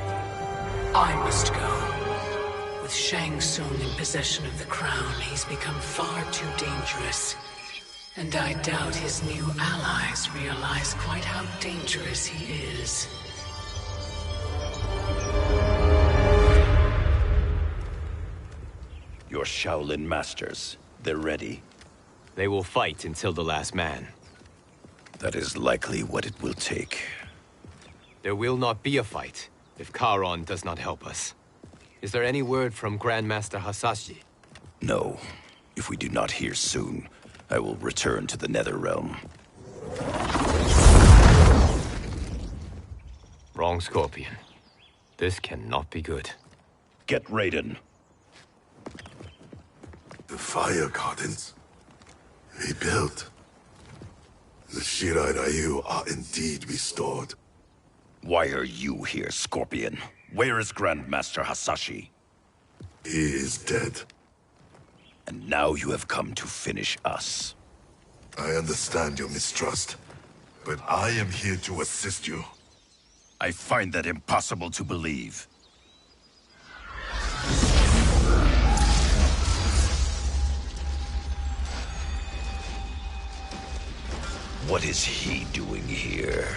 I must go. With Shang Tsung in possession of the crown, he's become far too dangerous. And I doubt his new allies realize quite how dangerous he is. Your Shaolin masters, they're ready. They will fight until the last man. That is likely what it will take. There will not be a fight if Charon does not help us. Is there any word from Grandmaster Hasashi? No. If we do not hear soon, I will return to the Netherrealm. Wrong, Scorpion. This cannot be good. Get Raiden. The Fire Gardens. Rebuilt. The Shirai Ryu are indeed restored. Why are you here, Scorpion? Where is Grandmaster Hasashi? He is dead. And now you have come to finish us. I understand your mistrust, but I am here to assist you. I find that impossible to believe. What is he doing here?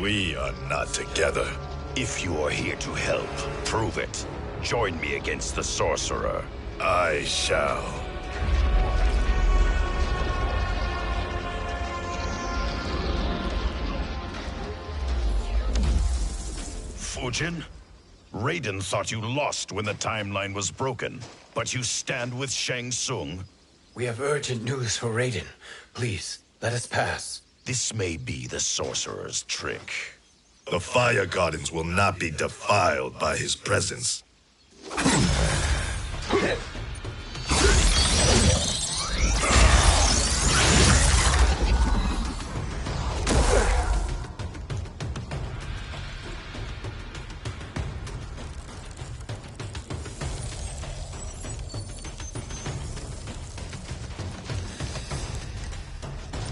We are not together. If you are here to help, prove it. Join me against the Sorcerer. I shall. Fujin? Raiden thought you lost when the timeline was broken, but you stand with Shang Tsung. We have urgent news for Raiden. Please, let us pass. This may be the Sorcerer's trick. The Fire Gardens will not be defiled by his presence.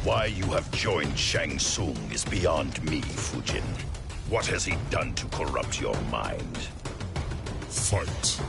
Why you have joined Shang Tsung is beyond me, Fujin. What has he done to corrupt your mind? Fight.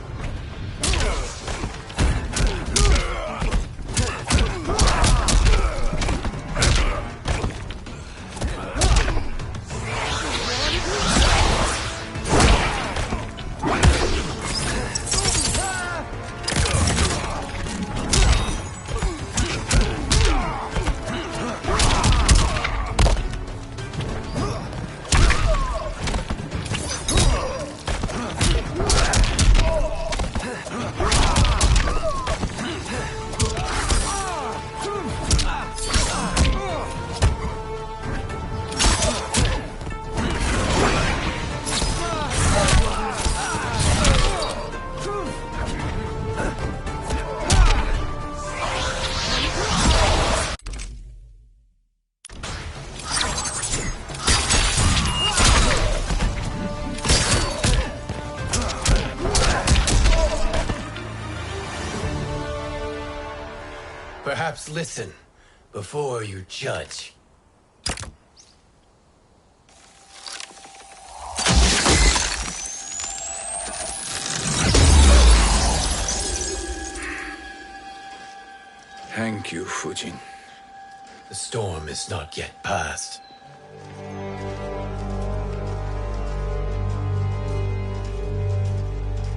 Perhaps listen before you judge. Thank you, Fujin. The storm is not yet past.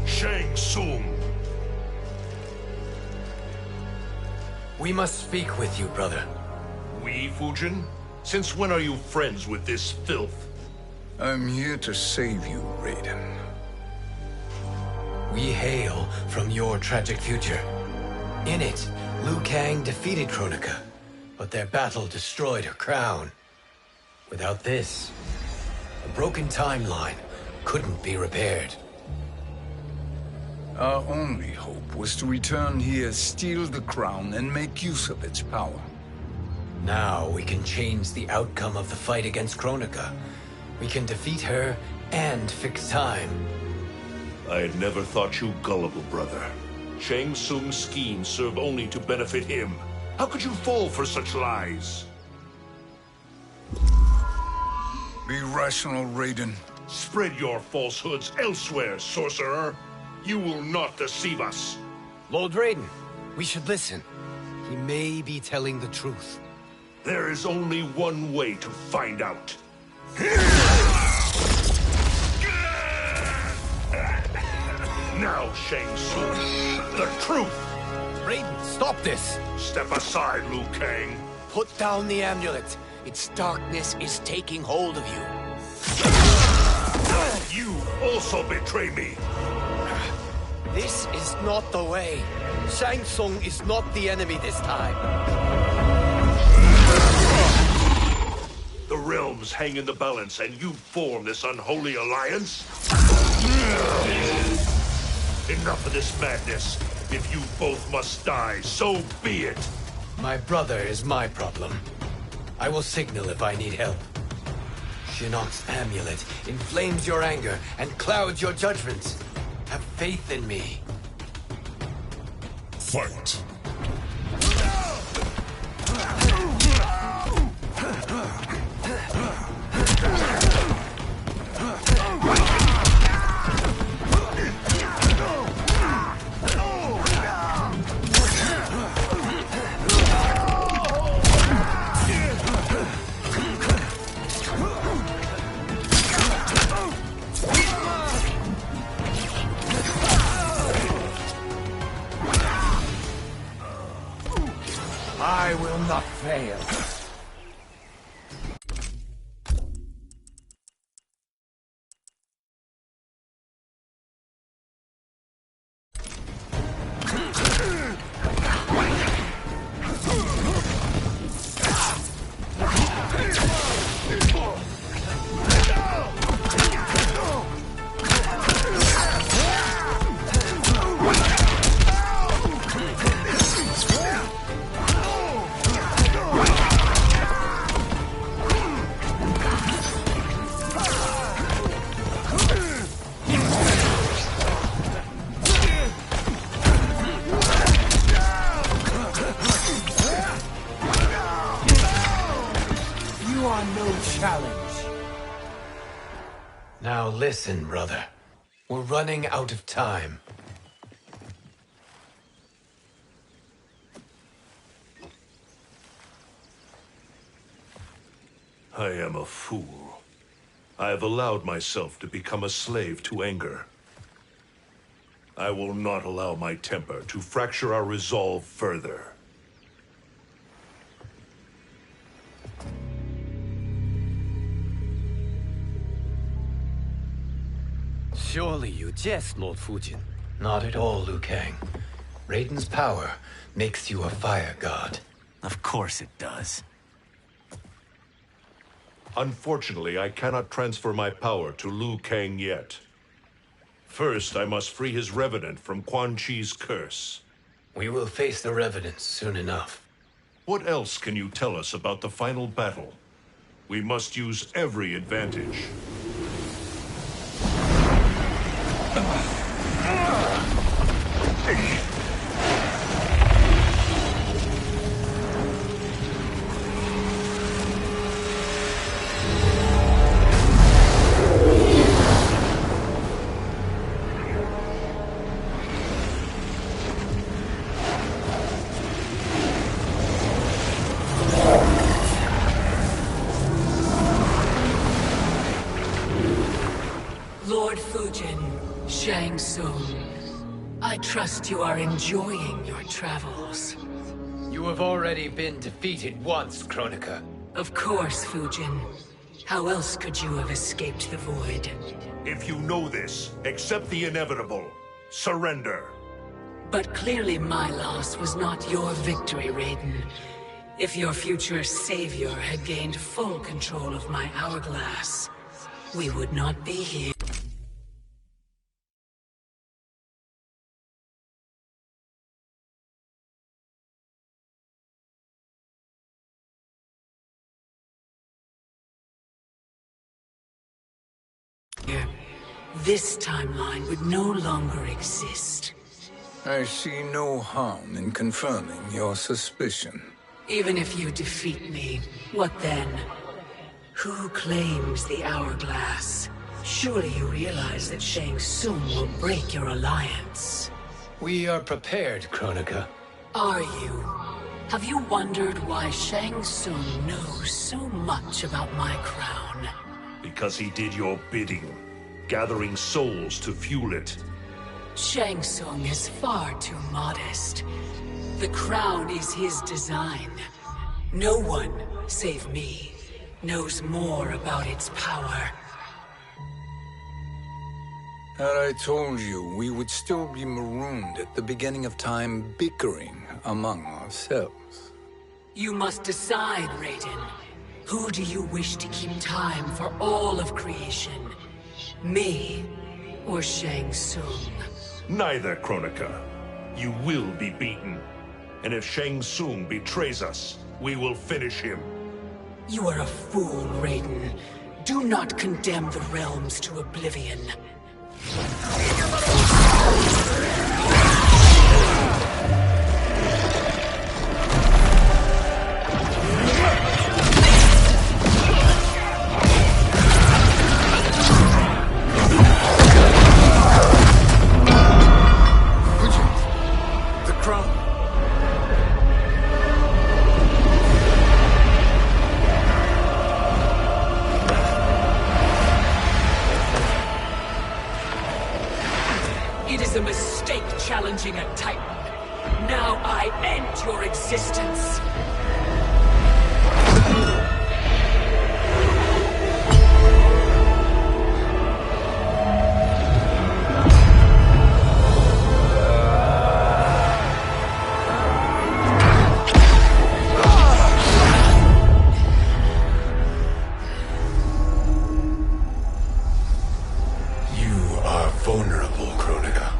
Shang Tsung! We must speak with you, brother. We, Fujin? Since when are you friends with this filth? I'm here to save you, Raiden. We hail from your tragic future. In it, Liu Kang defeated Kronika, but their battle destroyed her crown. Without this, a broken timeline couldn't be repaired. Our only hope was to return here, steal the crown, and make use of its power. Now we can change the outcome of the fight against Kronika. We can defeat her and fix time. I had never thought you gullible, brother. Shang Tsung's schemes serve only to benefit him. How could you fall for such lies? Be rational, Raiden. Spread your falsehoods elsewhere, sorcerer. You will not deceive us. Lord Raiden, we should listen. He may be telling the truth. There is only one way to find out. Now, Shang Tsung, the truth! Raiden, stop this! Step aside, Liu Kang. Put down the amulet. Its darkness is taking hold of you. You also betray me. This is not the way. Shang Tsung is not the enemy this time. The realms hang in the balance, and you form this unholy alliance? Enough of this madness. If you both must die, so be it. My brother is my problem. I will signal if I need help. Shinnok's amulet inflames your anger and clouds your judgment. Have faith in me. Fight! I will not fail. Now listen, brother. We're running out of time. I am a fool. I have allowed myself to become a slave to anger. I will not allow my temper to fracture our resolve further. Surely you jest, Lord Fujin. Not at all, Liu Kang. Raiden's power makes you a fire god. Of course it does. Unfortunately, I cannot transfer my power to Liu Kang yet. First, I must free his revenant from Quan Chi's curse. We will face the revenants soon enough. What else can you tell us about the final battle? We must use every advantage. Lord Fujin, Shang Tsung, I trust you are enjoying your travels. You have already been defeated once, Kronika. Of course, Fujin. How else could you have escaped the void? If you know this, accept the inevitable. Surrender. But clearly my loss was not your victory, Raiden. If your future savior had gained full control of my hourglass, we would not be here. This timeline would no longer exist. I see no harm in confirming your suspicion. Even if you defeat me, what then? Who claims the hourglass? Surely you realize that Shang Tsung will break your alliance. We are prepared, Kronika. Are you? Have you wondered why Shang Tsung knows so much about my crown? Because he did your bidding, gathering souls to fuel it. Shang Tsung is far too modest. The crown is his design. No one, save me, knows more about its power. Had I told you, we would still be marooned at the beginning of time, bickering among ourselves. You must decide, Raiden. Who do you wish to keep time for all of creation? Me or Shang Tsung? Neither, Kronika. You will be beaten. And if Shang Tsung betrays us, we will finish him. You are a fool, Raiden. Do not condemn the realms to oblivion. It is a mistake challenging a Titan. Now I end your existence. You are vulnerable, Kronika.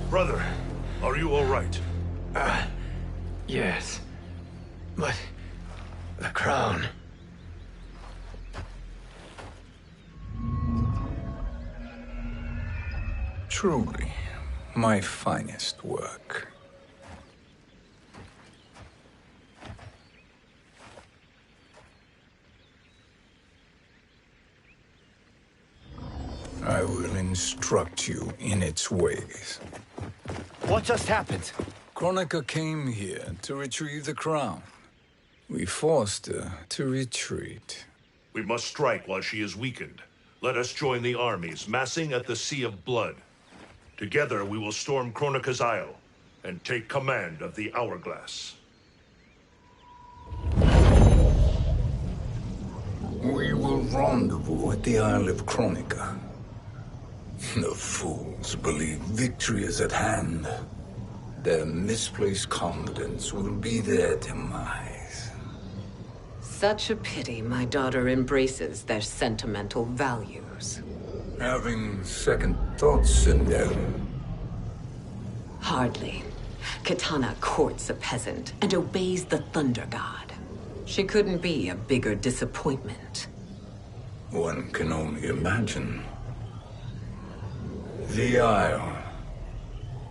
Brother, are you all right? Yes. But the crown. Truly, my finest work. I will instruct you in its ways. What just happened? Kronika came here to retrieve the crown. We forced her to retreat. We must strike while she is weakened. Let us join the armies, massing at the Sea of Blood. Together we will storm Kronika's Isle and take command of the Hourglass. We will rendezvous at the Isle of Kronika. The fools believe victory is at hand. Their misplaced confidence will be their demise. Such a pity my daughter embraces their sentimental values. Having second thoughts, Sindel. Hardly. Kitana courts a peasant and obeys the Thunder God. She couldn't be a bigger disappointment. One can only imagine. The Isle.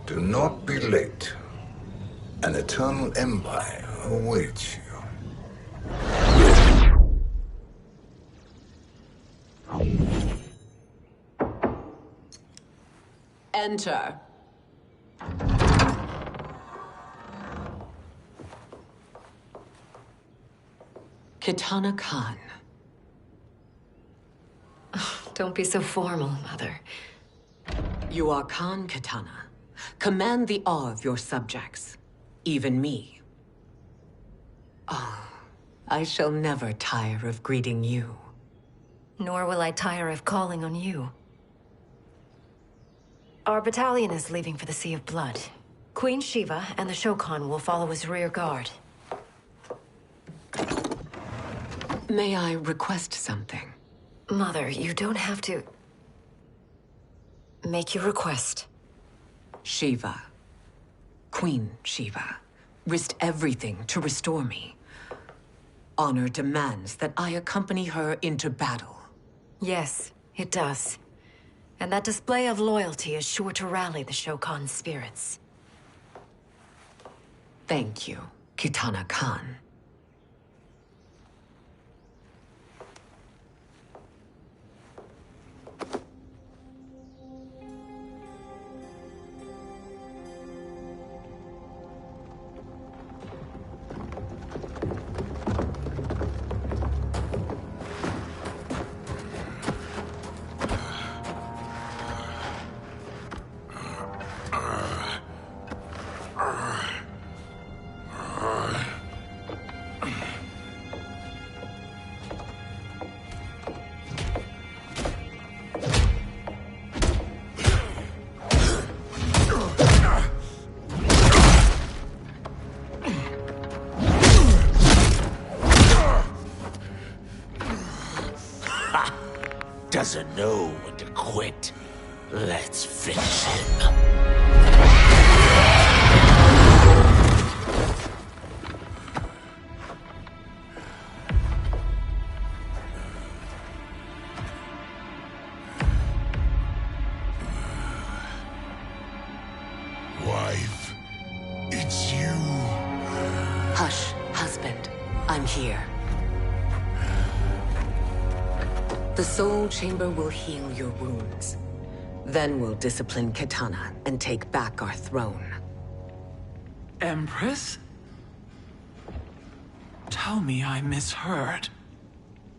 Do not be late. An eternal empire awaits you. Enter. Kitana Khan. Don't be so formal, Mother. You are Khan Kitana. Command the awe of your subjects. Even me. Oh, I shall never tire of greeting you. Nor will I tire of calling on you. Our battalion is leaving for the Sea of Blood. Queen Shiva and the Shokan will follow as rear guard. May I request something? Mother, you don't have to... make your request. Shiva. Queen Shiva. Risked everything to restore me. Honor demands that I accompany her into battle. Yes, it does. And that display of loyalty is sure to rally the Shokan's spirits. Thank you, Kitana Khan. Doesn't know when to quit. Let's finish him. Wife, it's you. Hush, husband. I'm here. The Soul Chamber will heal your wounds. Then we'll discipline Kitana and take back our throne. Empress? Tell me I misheard.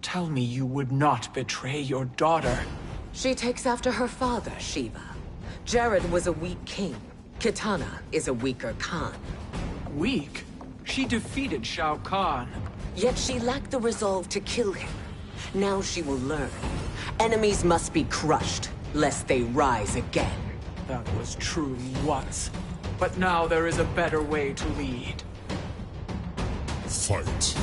Tell me you would not betray your daughter. She takes after her father, Shiva. Jared was a weak king. Kitana is a weaker Khan. Weak? She defeated Shao Kahn. Yet she lacked the resolve to kill him. Now she will learn. Enemies must be crushed, lest they rise again. That was true once. But now there is a better way to lead. Fight.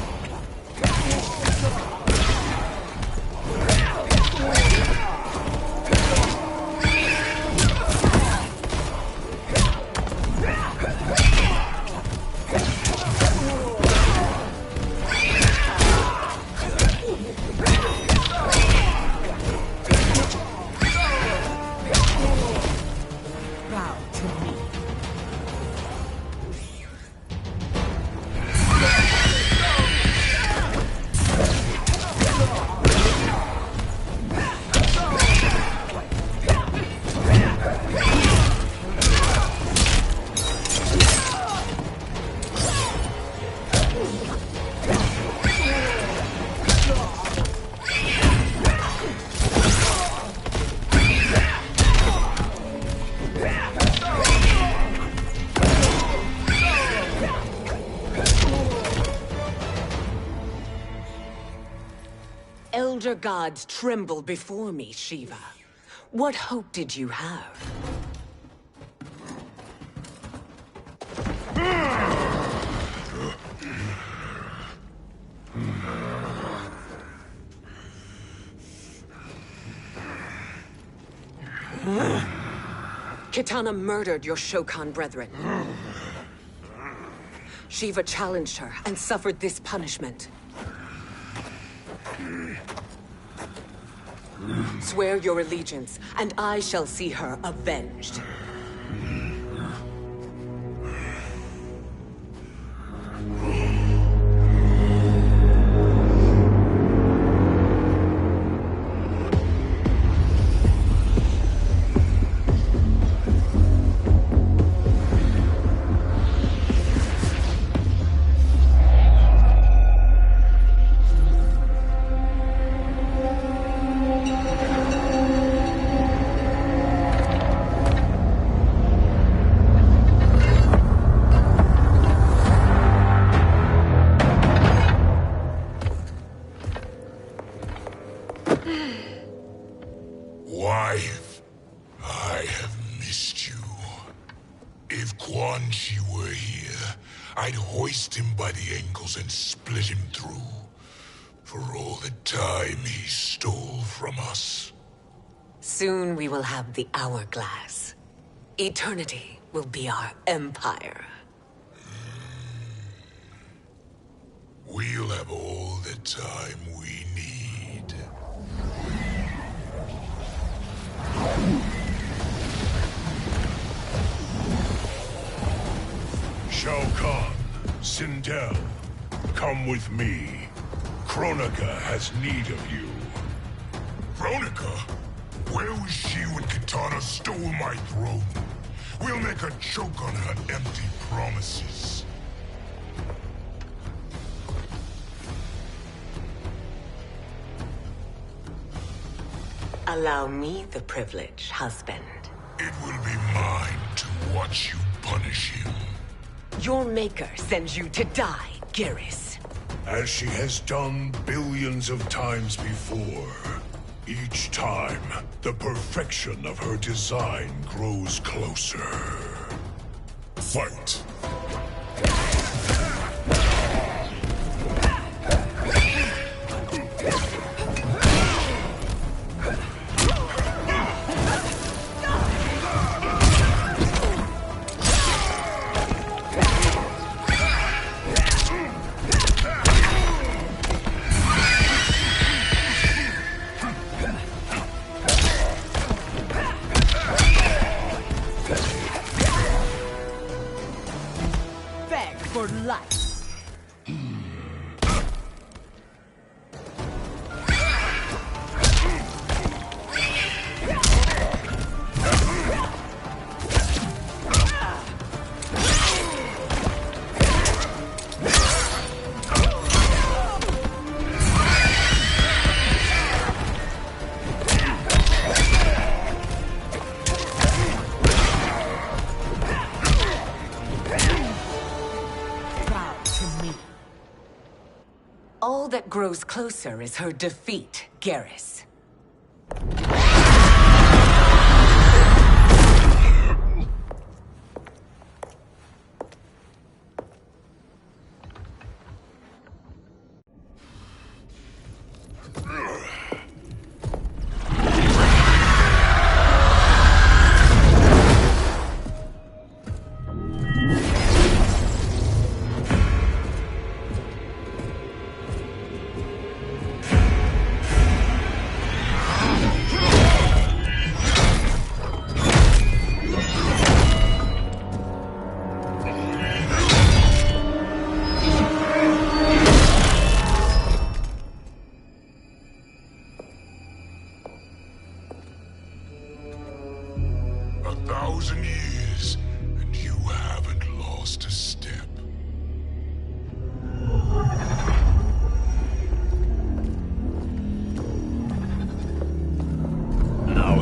Elder gods tremble before me, Shiva. What hope did you have? Kitana murdered your Shokan brethren. Shiva challenged her and suffered this punishment. Swear your allegiance, and I shall see her avenged. Wife, I have missed you. If Quan Chi were here, I'd hoist him by the ankles and split him through. For all the time he stole from us. Soon we will have the hourglass. Eternity will be our empire. We'll have all the time we need. Shao Kahn, Sindel, come with me. Kronika has need of you. Kronika? Where was she when Kitana stole my throne? We'll make her choke on her empty promises. Allow me the privilege, husband. It will be mine to watch you punish him. Your maker sends you to die, Geras. As she has done billions of times before. Each time, the perfection of her design grows closer. Fight! All that grows closer is her defeat, Geras.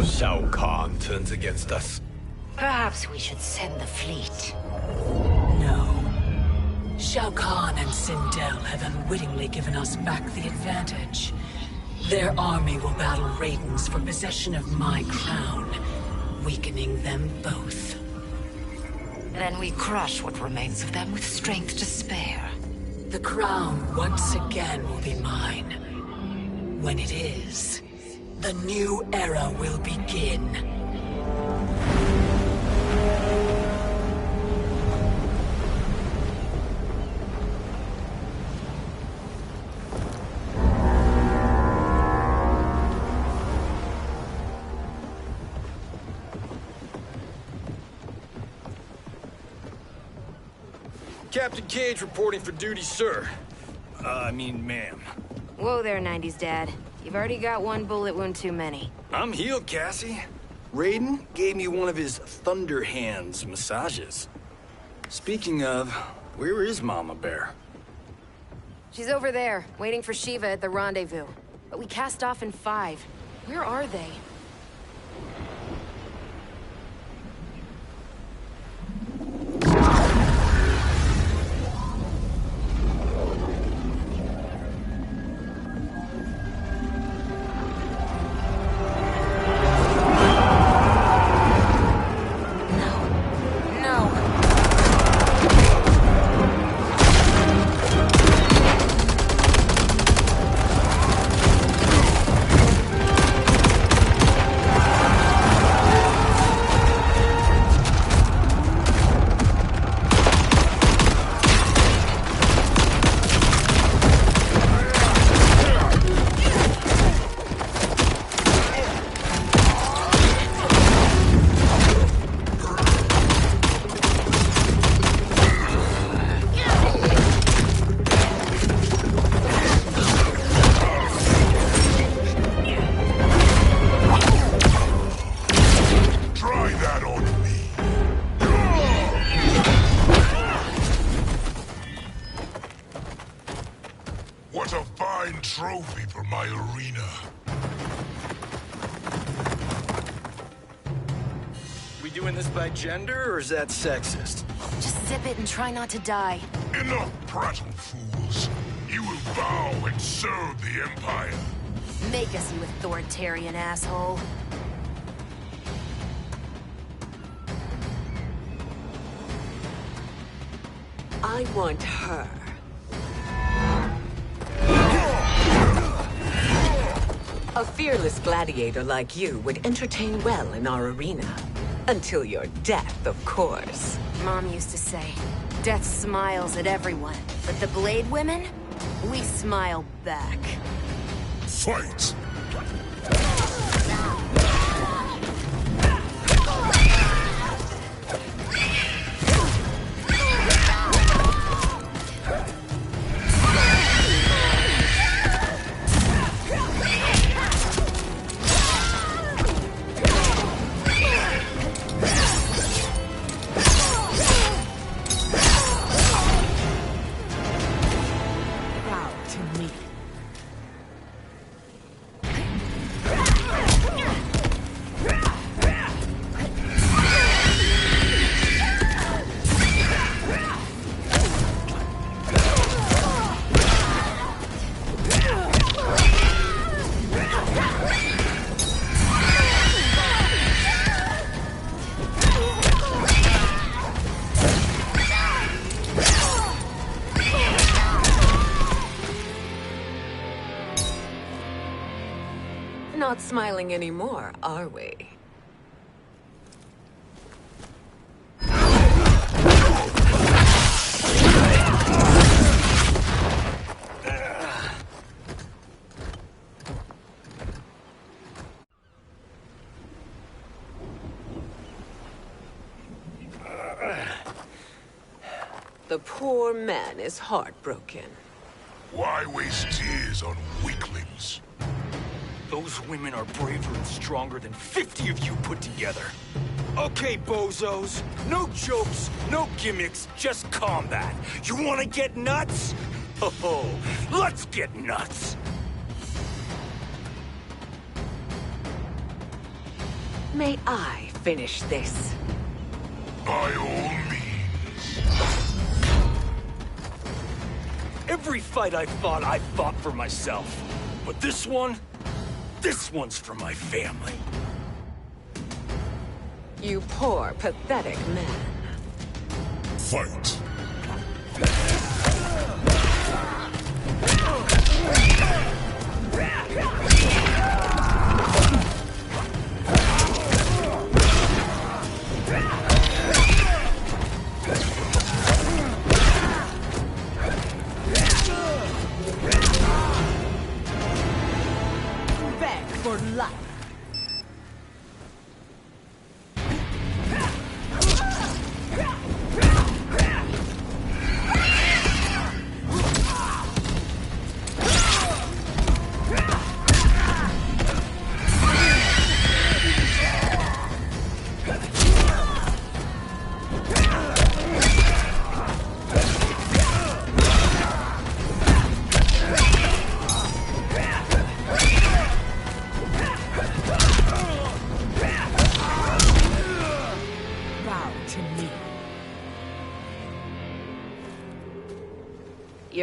Shao Kahn turns against us. Perhaps we should send the fleet. No. Shao Kahn and Sindel have unwittingly given us back the advantage. Their army will battle Raidens for possession of my crown, weakening them both. Then we crush what remains of them with strength to spare. The crown once again will be mine. When it is, the new era will begin. Captain Cage reporting for duty, sir. I mean, ma'am. Whoa there, 90s dad. You've already got one bullet wound too many. I'm healed, Cassie. Raiden gave me one of his Thunder Hands massages. Speaking of, where is Mama Bear? She's over there, waiting for Shiva at the rendezvous. But we cast off in 5. Where are they? What a fine trophy for my arena. We doing this by gender, or is that sexist? Just zip it and try not to die. Enough prattle, fools. You will bow and serve the Empire. Make us, you authoritarian asshole. I want her. A fearless gladiator like you would entertain well in our arena. Until your death, of course. Mom used to say, death smiles at everyone, but the Blade women, we smile back. Fight! Not smiling anymore, are we? The poor man is heartbroken. Why waste tears on weaklings? Those women are braver and stronger than 50 of you put together. Okay, bozos. No jokes, no gimmicks, just combat. You wanna get nuts? Oh, let's get nuts! May I finish this? By all means. Every fight I fought for myself. But this one's for my family. You poor, pathetic man. Fight. Back for life.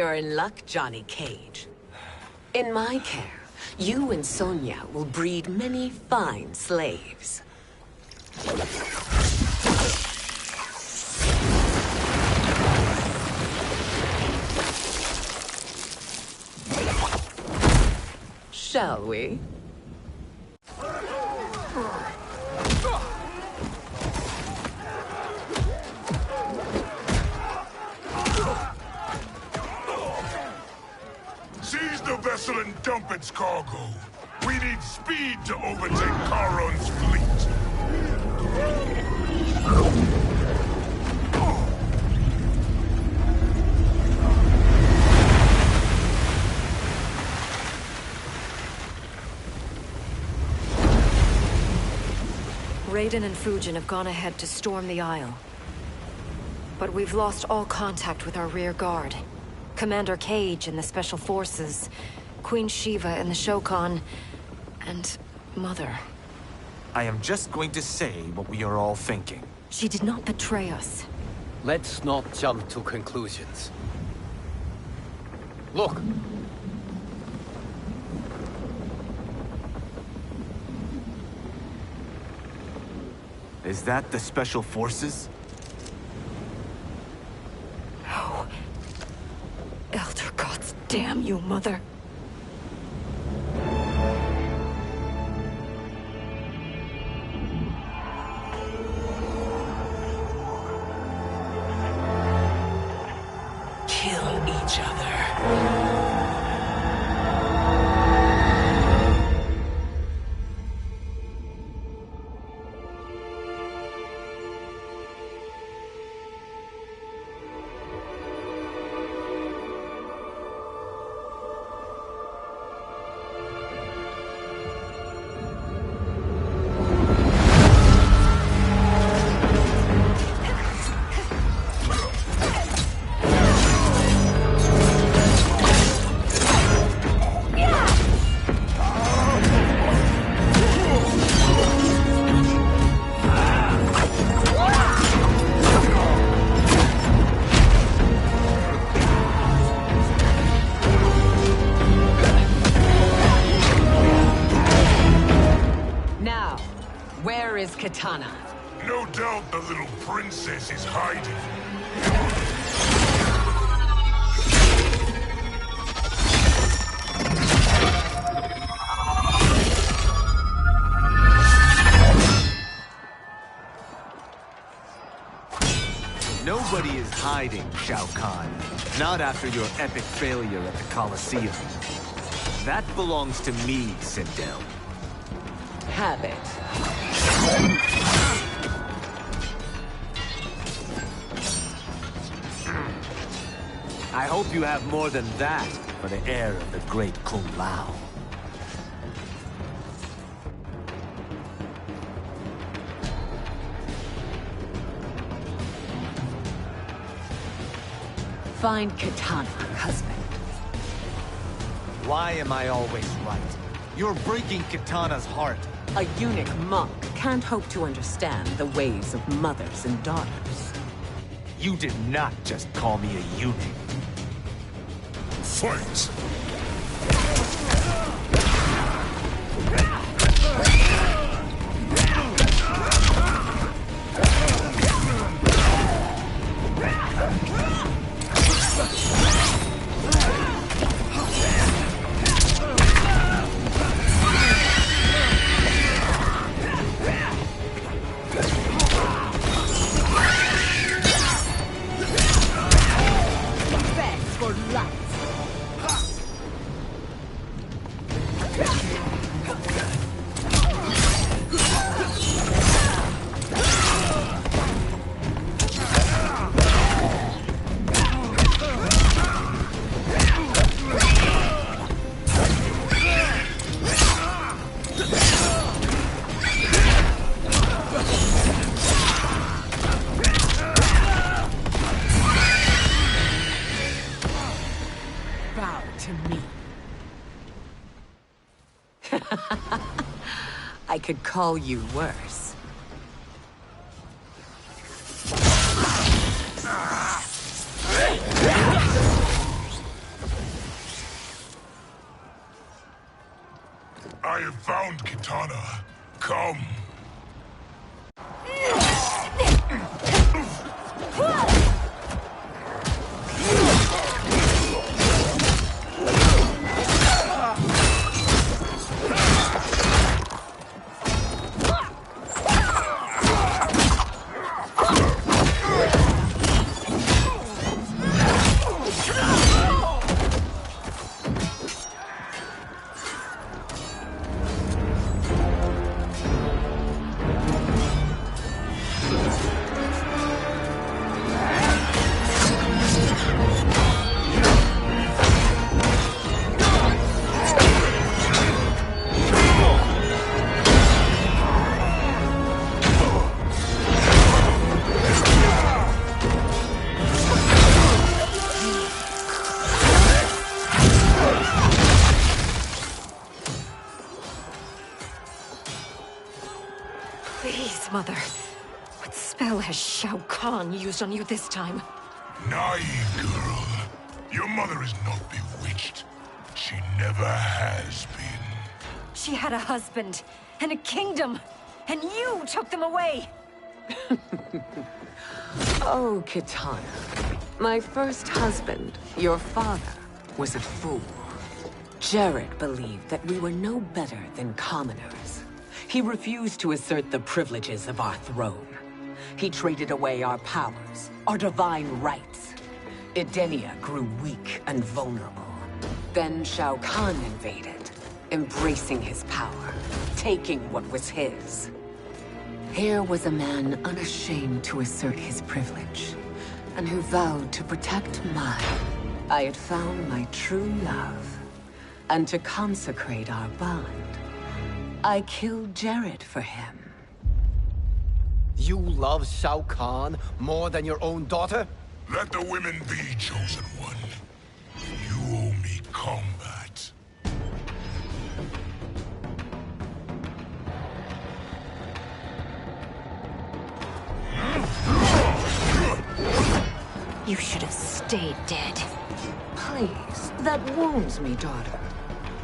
You're in luck, Johnny Cage. In my care, you and Sonia will breed many fine slaves. Shall we? Seize the vessel and dump its cargo. We need speed to overtake Charon's fleet. Raiden and Fujin have gone ahead to storm the Isle. But we've lost all contact with our rear guard. Commander Cage and the Special Forces, Queen Shiva and the Shokan, and Mother. I am just going to say what we are all thinking. She did not betray us. Let's not jump to conclusions. Look! Is that the Special Forces? No. Elder gods, damn you, Mother. Kill each other. Where is Kitana? No doubt the little princess is hiding. Nobody is hiding, Shao Kahn. Not after your epic failure at the Colosseum. That belongs to me, Sindel. Have it. I hope you have more than that for the heir of the great Kung Lao. Find Kitana, husband. Why am I always right? You're breaking Kitana's heart. A eunuch monk can't hope to understand the ways of mothers and daughters. You did not just call me a eunuch. Fight! I could call you worse. I have found Kitana. Come. Please, Mother. What spell has Shao Kahn used on you this time? Naive girl. Your mother is not bewitched. She never has been. She had a husband and a kingdom, and you took them away! Oh, Kitana. My first husband, your father, was a fool. Jared believed that we were no better than commoners. He refused to assert the privileges of our throne. He traded away our powers, our divine rights. Edenia grew weak and vulnerable. Then Shao Kahn invaded, embracing his power, taking what was his. Here was a man unashamed to assert his privilege, and who vowed to protect mine. I had found my true love, and to consecrate our bond, I killed Jared for him. You love Shao Kahn more than your own daughter? Let the women be, chosen one. You owe me combat. You should have stayed dead. Please, that wounds me, daughter.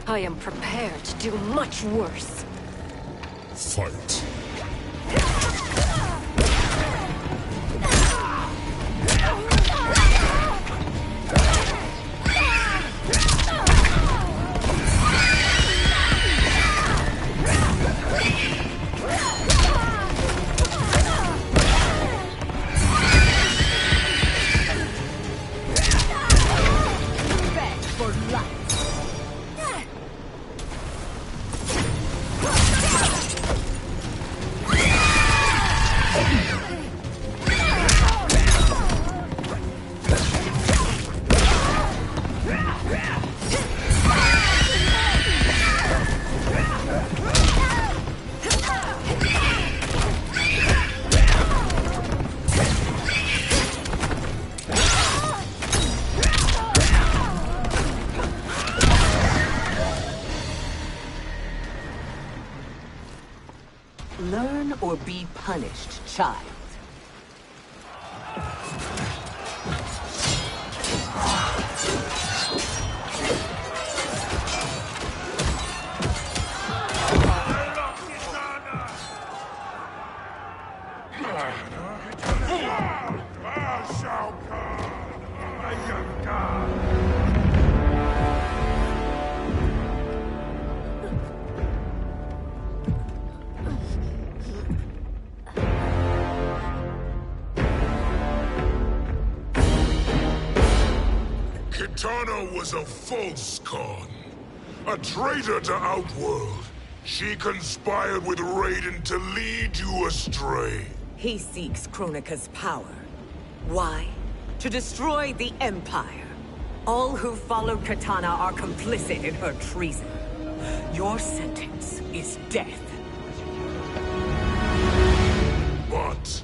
I am prepared to do much worse. Fight. Learn or be punished, child. Shao Kahn, I am God. Kitana was a false Khan, a traitor to Outworld. She conspired with Raiden to lead you astray. He seeks Kronika's power. Why? To destroy the Empire. All who follow Kitana are complicit in her treason. Your sentence is death. But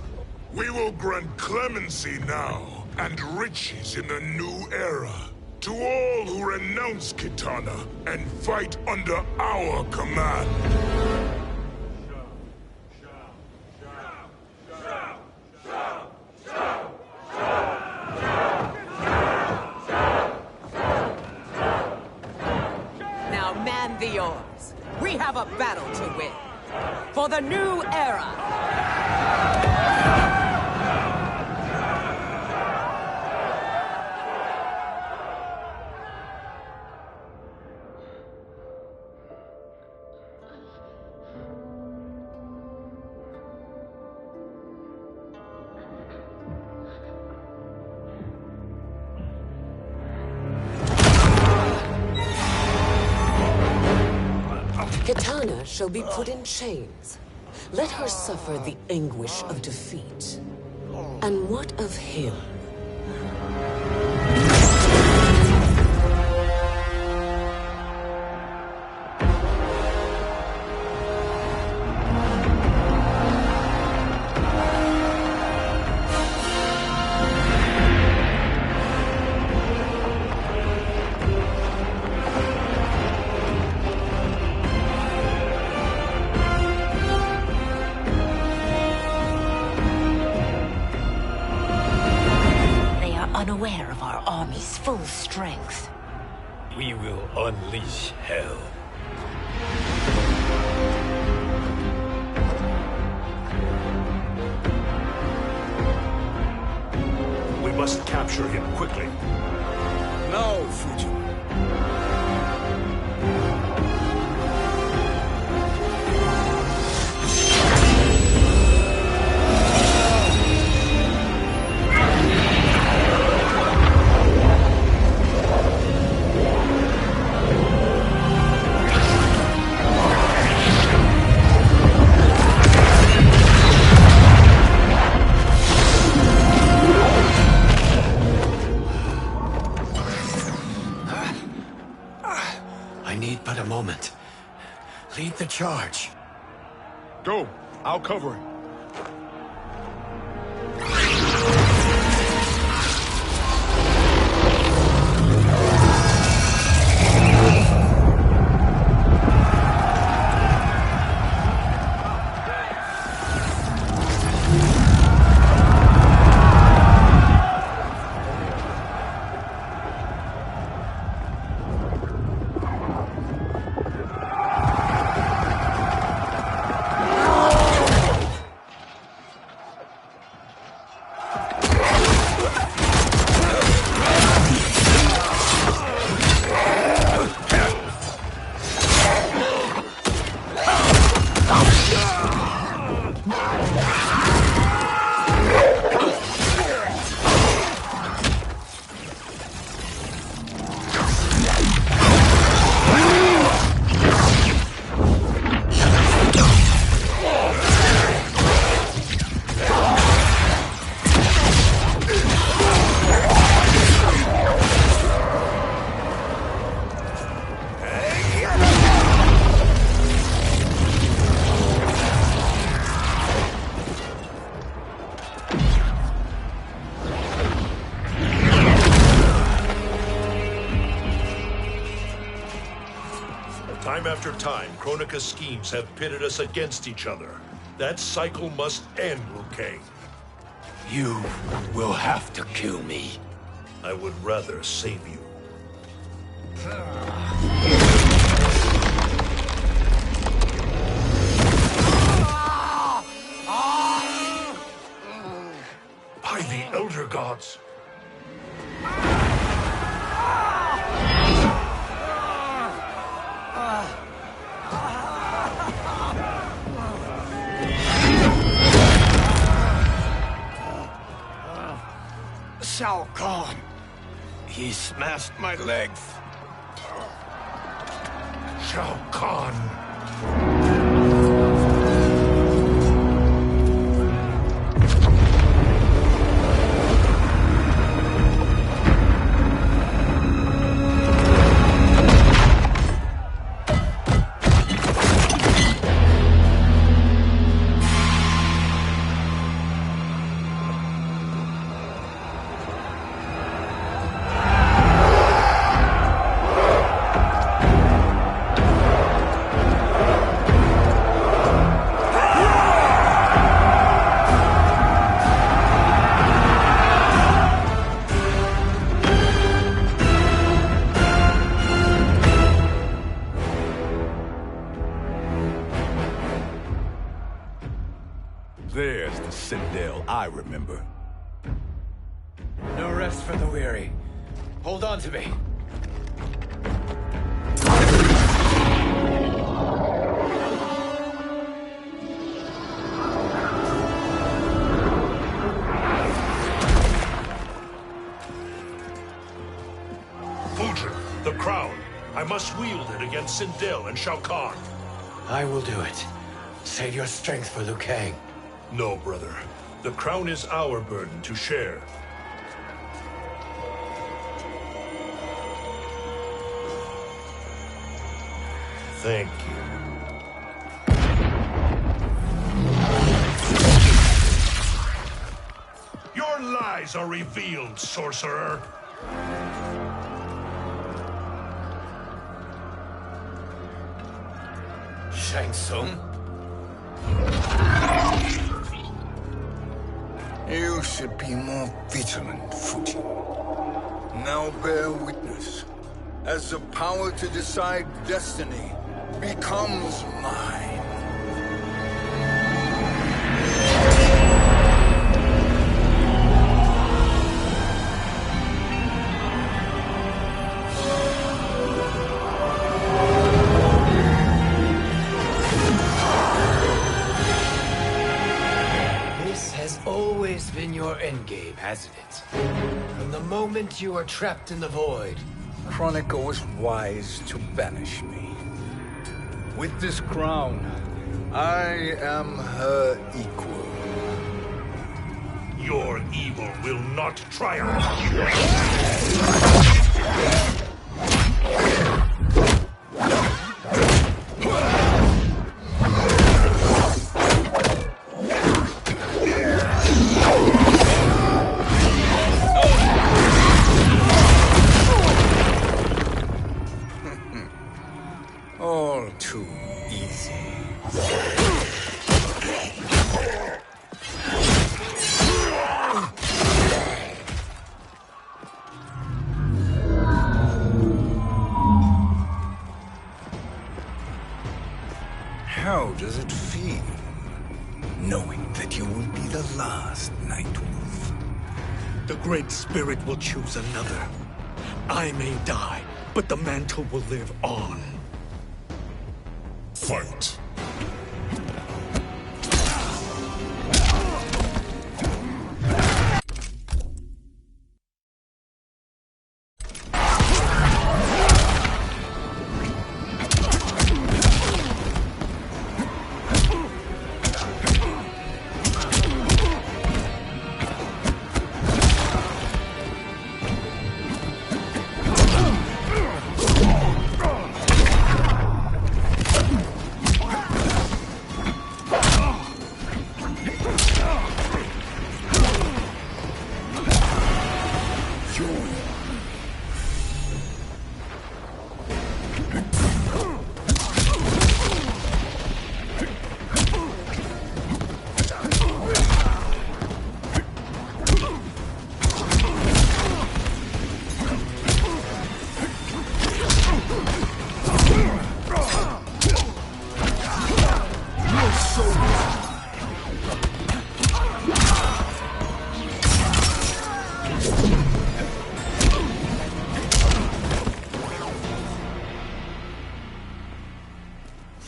we will grant clemency now and riches in the new era to all who renounce Kitana and fight under our command. Now Now man the oars. We have a battle to win. For the new era. Kitana shall be put in chains. Let her suffer the anguish of defeat. And what of him? Unaware of our army's full strength. We will unleash hell. We must capture him quickly. No, Fuji. But a moment. Lead the charge. Go. I'll cover him. Time after time, Kronika's schemes have pitted us against each other. That cycle must end, Liu Kang. You will have to kill me. I would rather save you. By the Elder Gods! Shao Kahn. He smashed my legs. Shao Kahn. There's the Citadel I remember. No rest for the weary. Hold on to me. The crown. I must wield it against Sindel and Shao Kahn. I will do it. Save your strength for Liu Kang. No, brother. The crown is our burden to share. Thank you. Your lies are revealed, sorcerer. Shang Tsung? You should be more vigilant, Fuji. Now bear witness, as the power to decide destiny becomes mine. Been your endgame, hasn't it? From the moment you were trapped in the void. Kronika was wise to banish me. With this crown, I am her equal. Your evil will not triumph. All too easy. How does it feel, knowing that you will be the last Nightwolf? The Great Spirit will choose another. I may die, but the mantle will live on. Fight.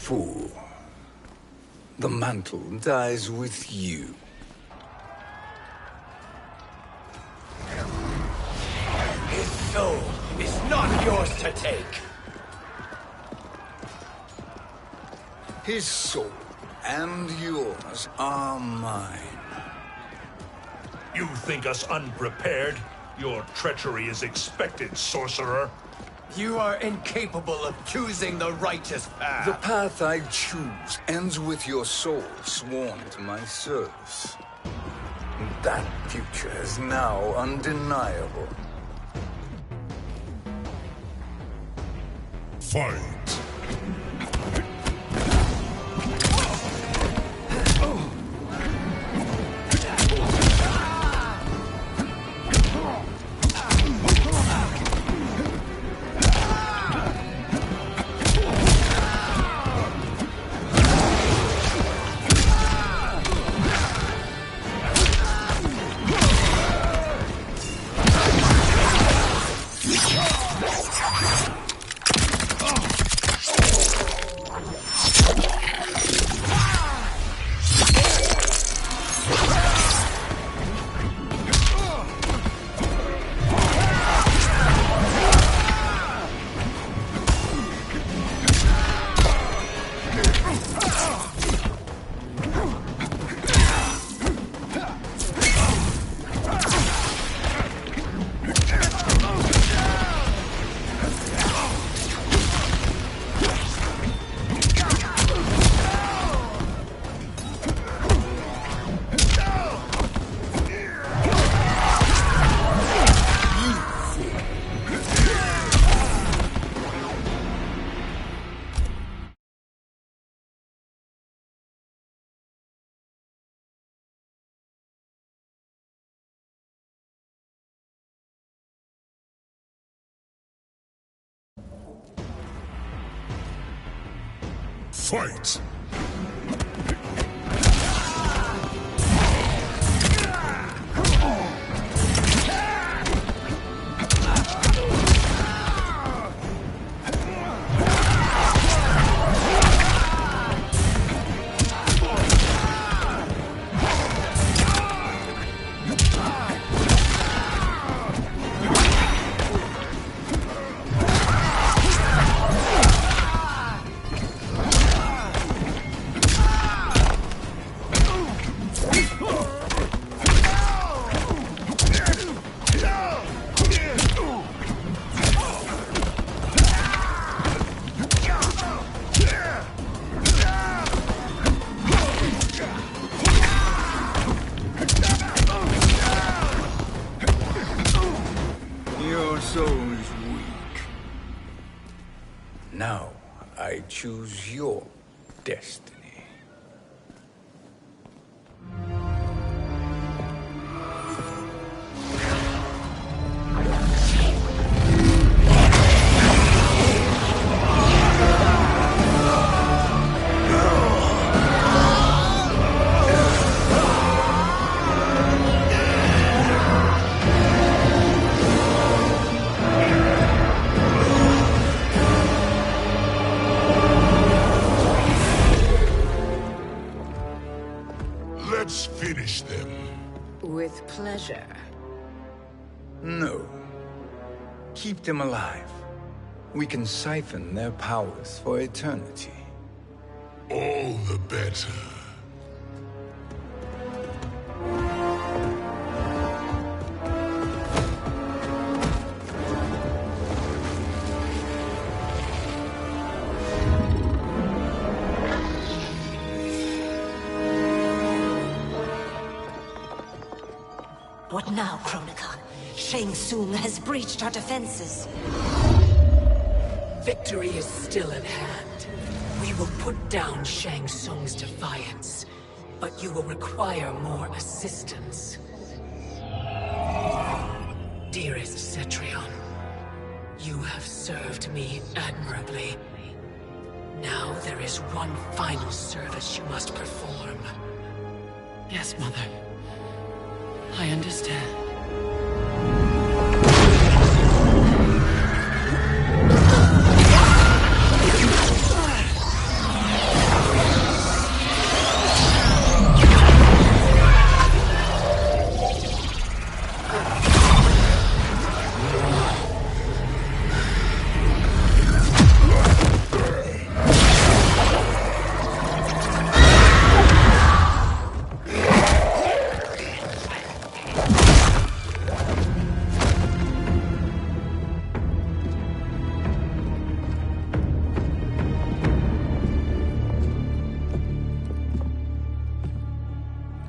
Fool. The mantle dies with you. His soul is not yours to take. His soul and yours are mine. You think us unprepared? Your treachery is expected, sorcerer. You are incapable of choosing the righteous path. The path I choose ends with your soul sworn to my service. That future is now undeniable. Fight. fight! Your soul is weak. Now, I choose your destiny. Let's finish them. With pleasure. No. Keep them alive. We can siphon their powers for eternity. All the better. What now, Chronicon? Shang Tsung has breached our defenses. Victory is still at hand. We will put down Shang Tsung's defiance, but you will require more assistance. Dearest Cetrion, you have served me admirably. Now there is one final service you must perform. Yes, Mother. I understand.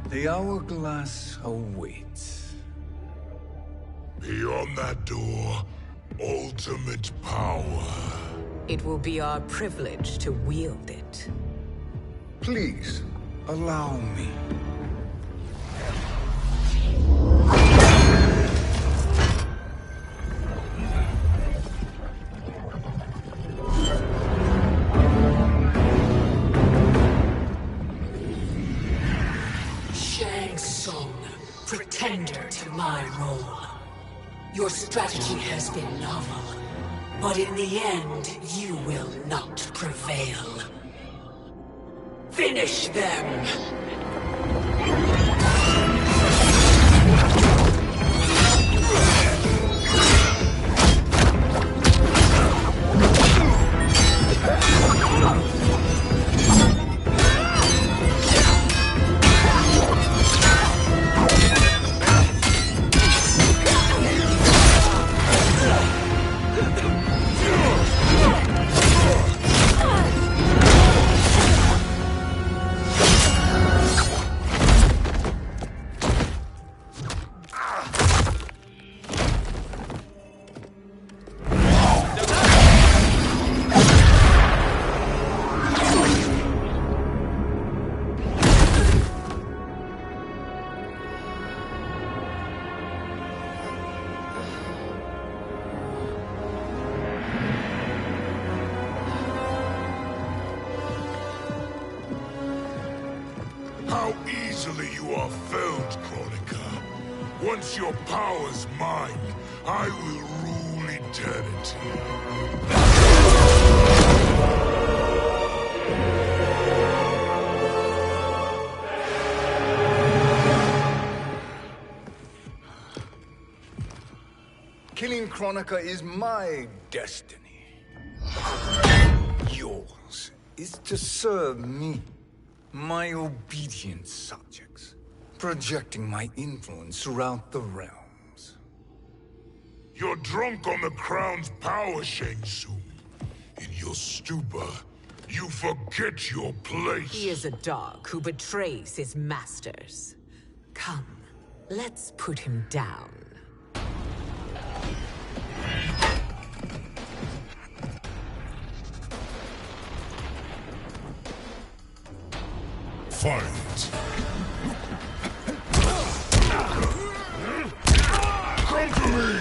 The hourglass awaits. Beyond that door, ultimate power. It will be our privilege to wield it. Please, allow me. Shang Tsung, pretender to my role. Your strategy has been novel, but in the end, you will not prevail. Finish them! how easily you are felled, Kronika. Once your power's mine, I will rule eternity. Killing Kronika is my destiny. Yours is to serve me, my obedient subjects, projecting my influence throughout the realms. You're drunk on the crown's power, Shang Tsung. In your stupor, you forget your place. He is a dog who betrays his masters. Come, let's put him down. Fight! Come to me!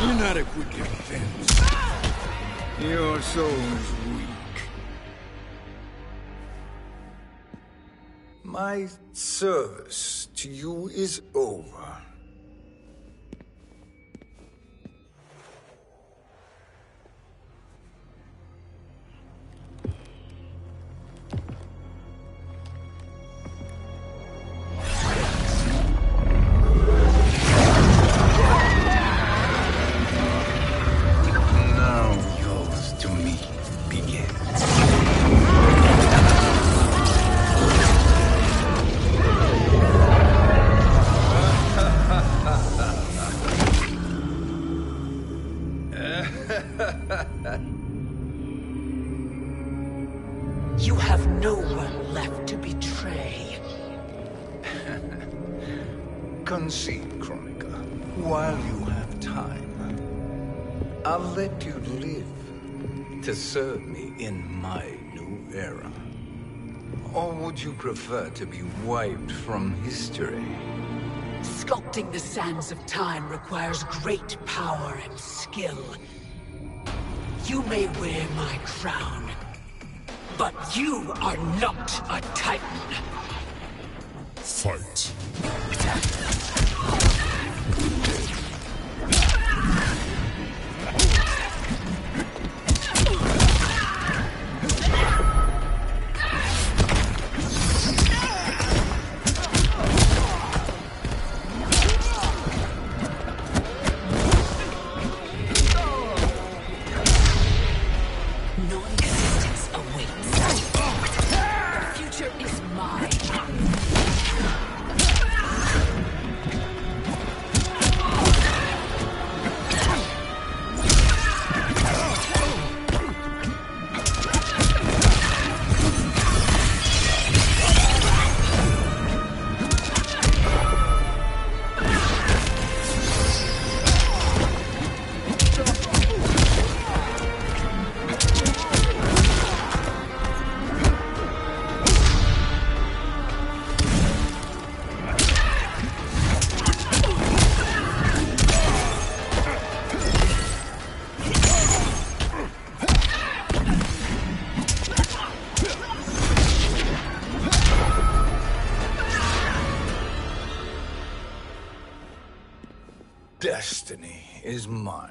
Inadequate defense. Your soul is weak. My service to you is over. You have no one left to betray. Concede, Kronika, while you have time. I'll let you live to serve me in my new era. Or would you prefer to be wiped from history? Sculpting the sands of time requires great power and skill. You may wear my crown, but you are not a Titan. Fight. Non-existence awaits. The future is mine. Destiny is mine.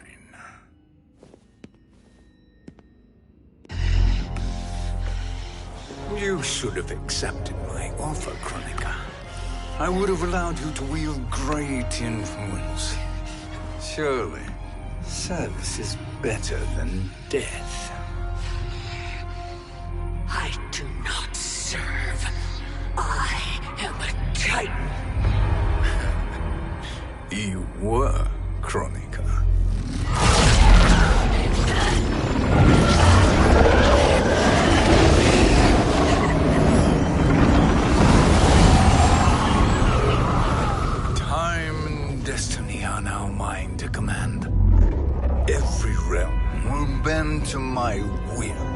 You should have accepted my offer, Kronika. I would have allowed you to wield great influence. Surely, service is better than death. I do not serve. I am a Titan. You were, Kronika. Time and destiny are now mine to command. Every realm will bend to my will.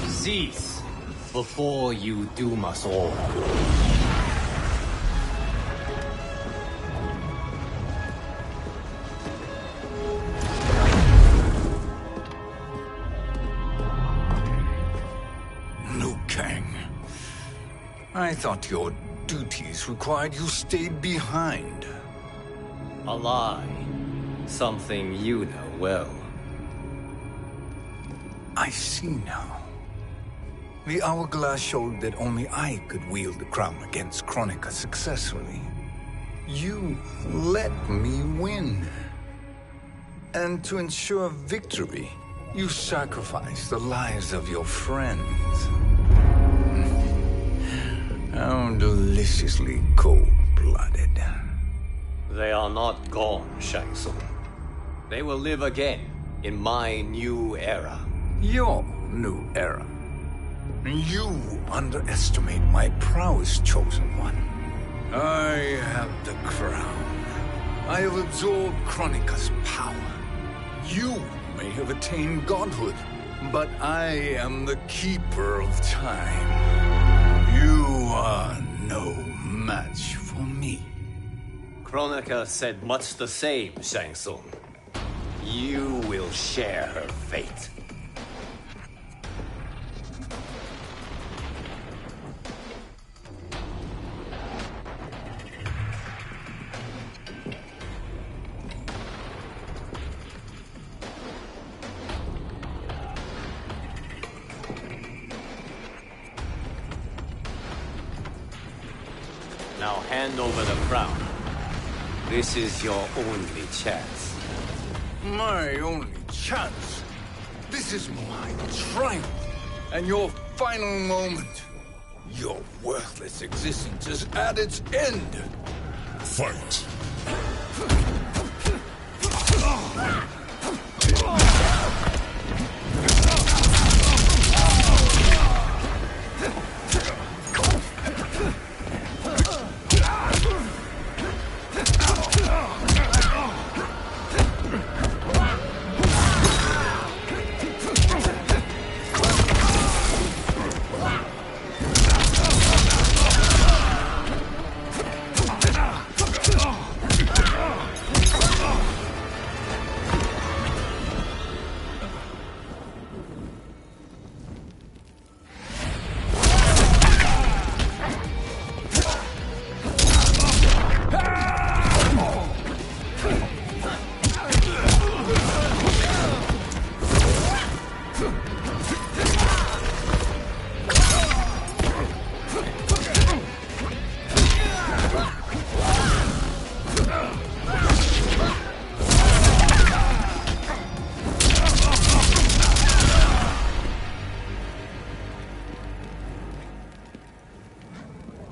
Cease before you doom us all. Liu Kang. I thought your duties required you stayed behind. A lie. Something you know well. I see now. The hourglass showed that only I could wield the crown against Kronika successfully. You let me win. And to ensure victory, you sacrificed the lives of your friends. How deliciously cold-blooded. They are not gone, Shang Tsung. They will live again in my new era. Your new era. You underestimate my prowess, Chosen One. I have the crown. I have absorbed Kronika's power. You may have attained godhood, but I am the keeper of time. You are no match for me. Kronika said much the same, Shang Tsung. You will share her fate. Now hand over the crown. This is your only chance. My only chance? This is my triumph, and your final moment. Your worthless existence is at its end. Fight.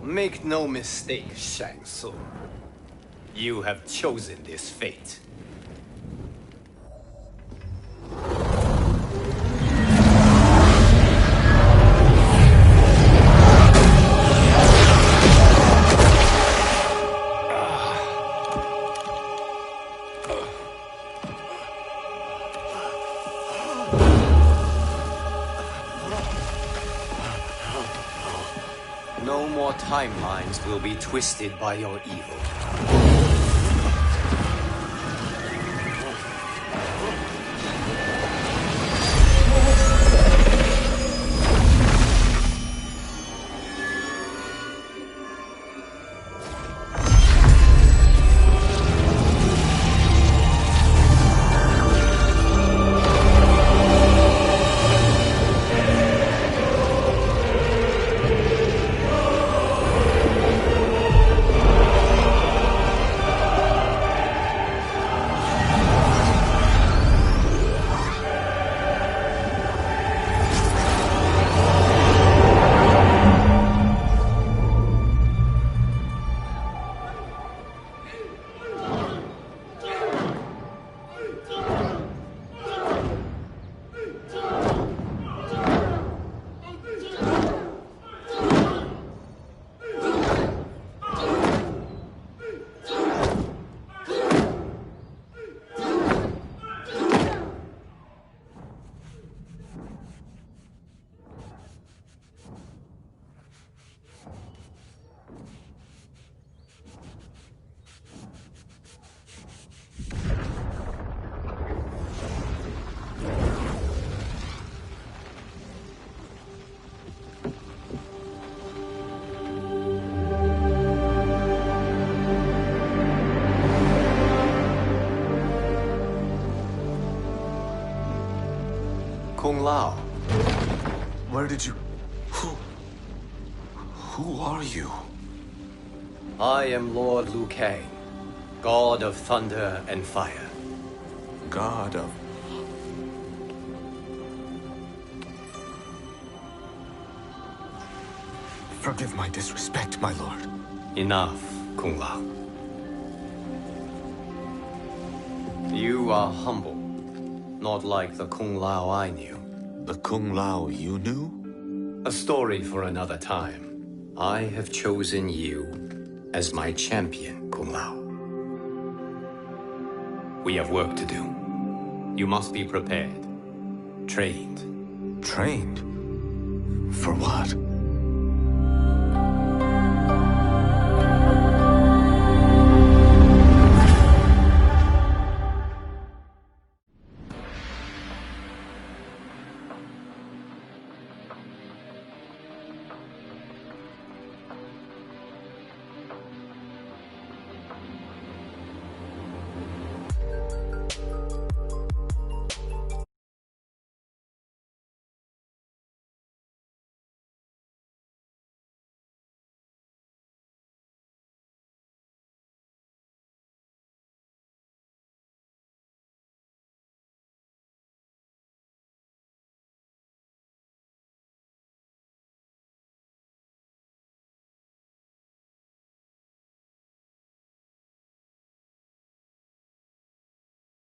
Make no mistake, Shang Tsung. You have chosen this fate. No more timelines will be twisted by your evil. Lao. Where did you... Who are you? I am Lord Liu Kang, God of Thunder and Fire. God of... Forgive my disrespect, my lord. Enough, Kung Lao. You are humble, not like the Kung Lao I knew. The Kung Lao you knew? A story for another time. I have chosen you as my champion, Kung Lao. We have work to do. You must be prepared. Trained. Trained? For what?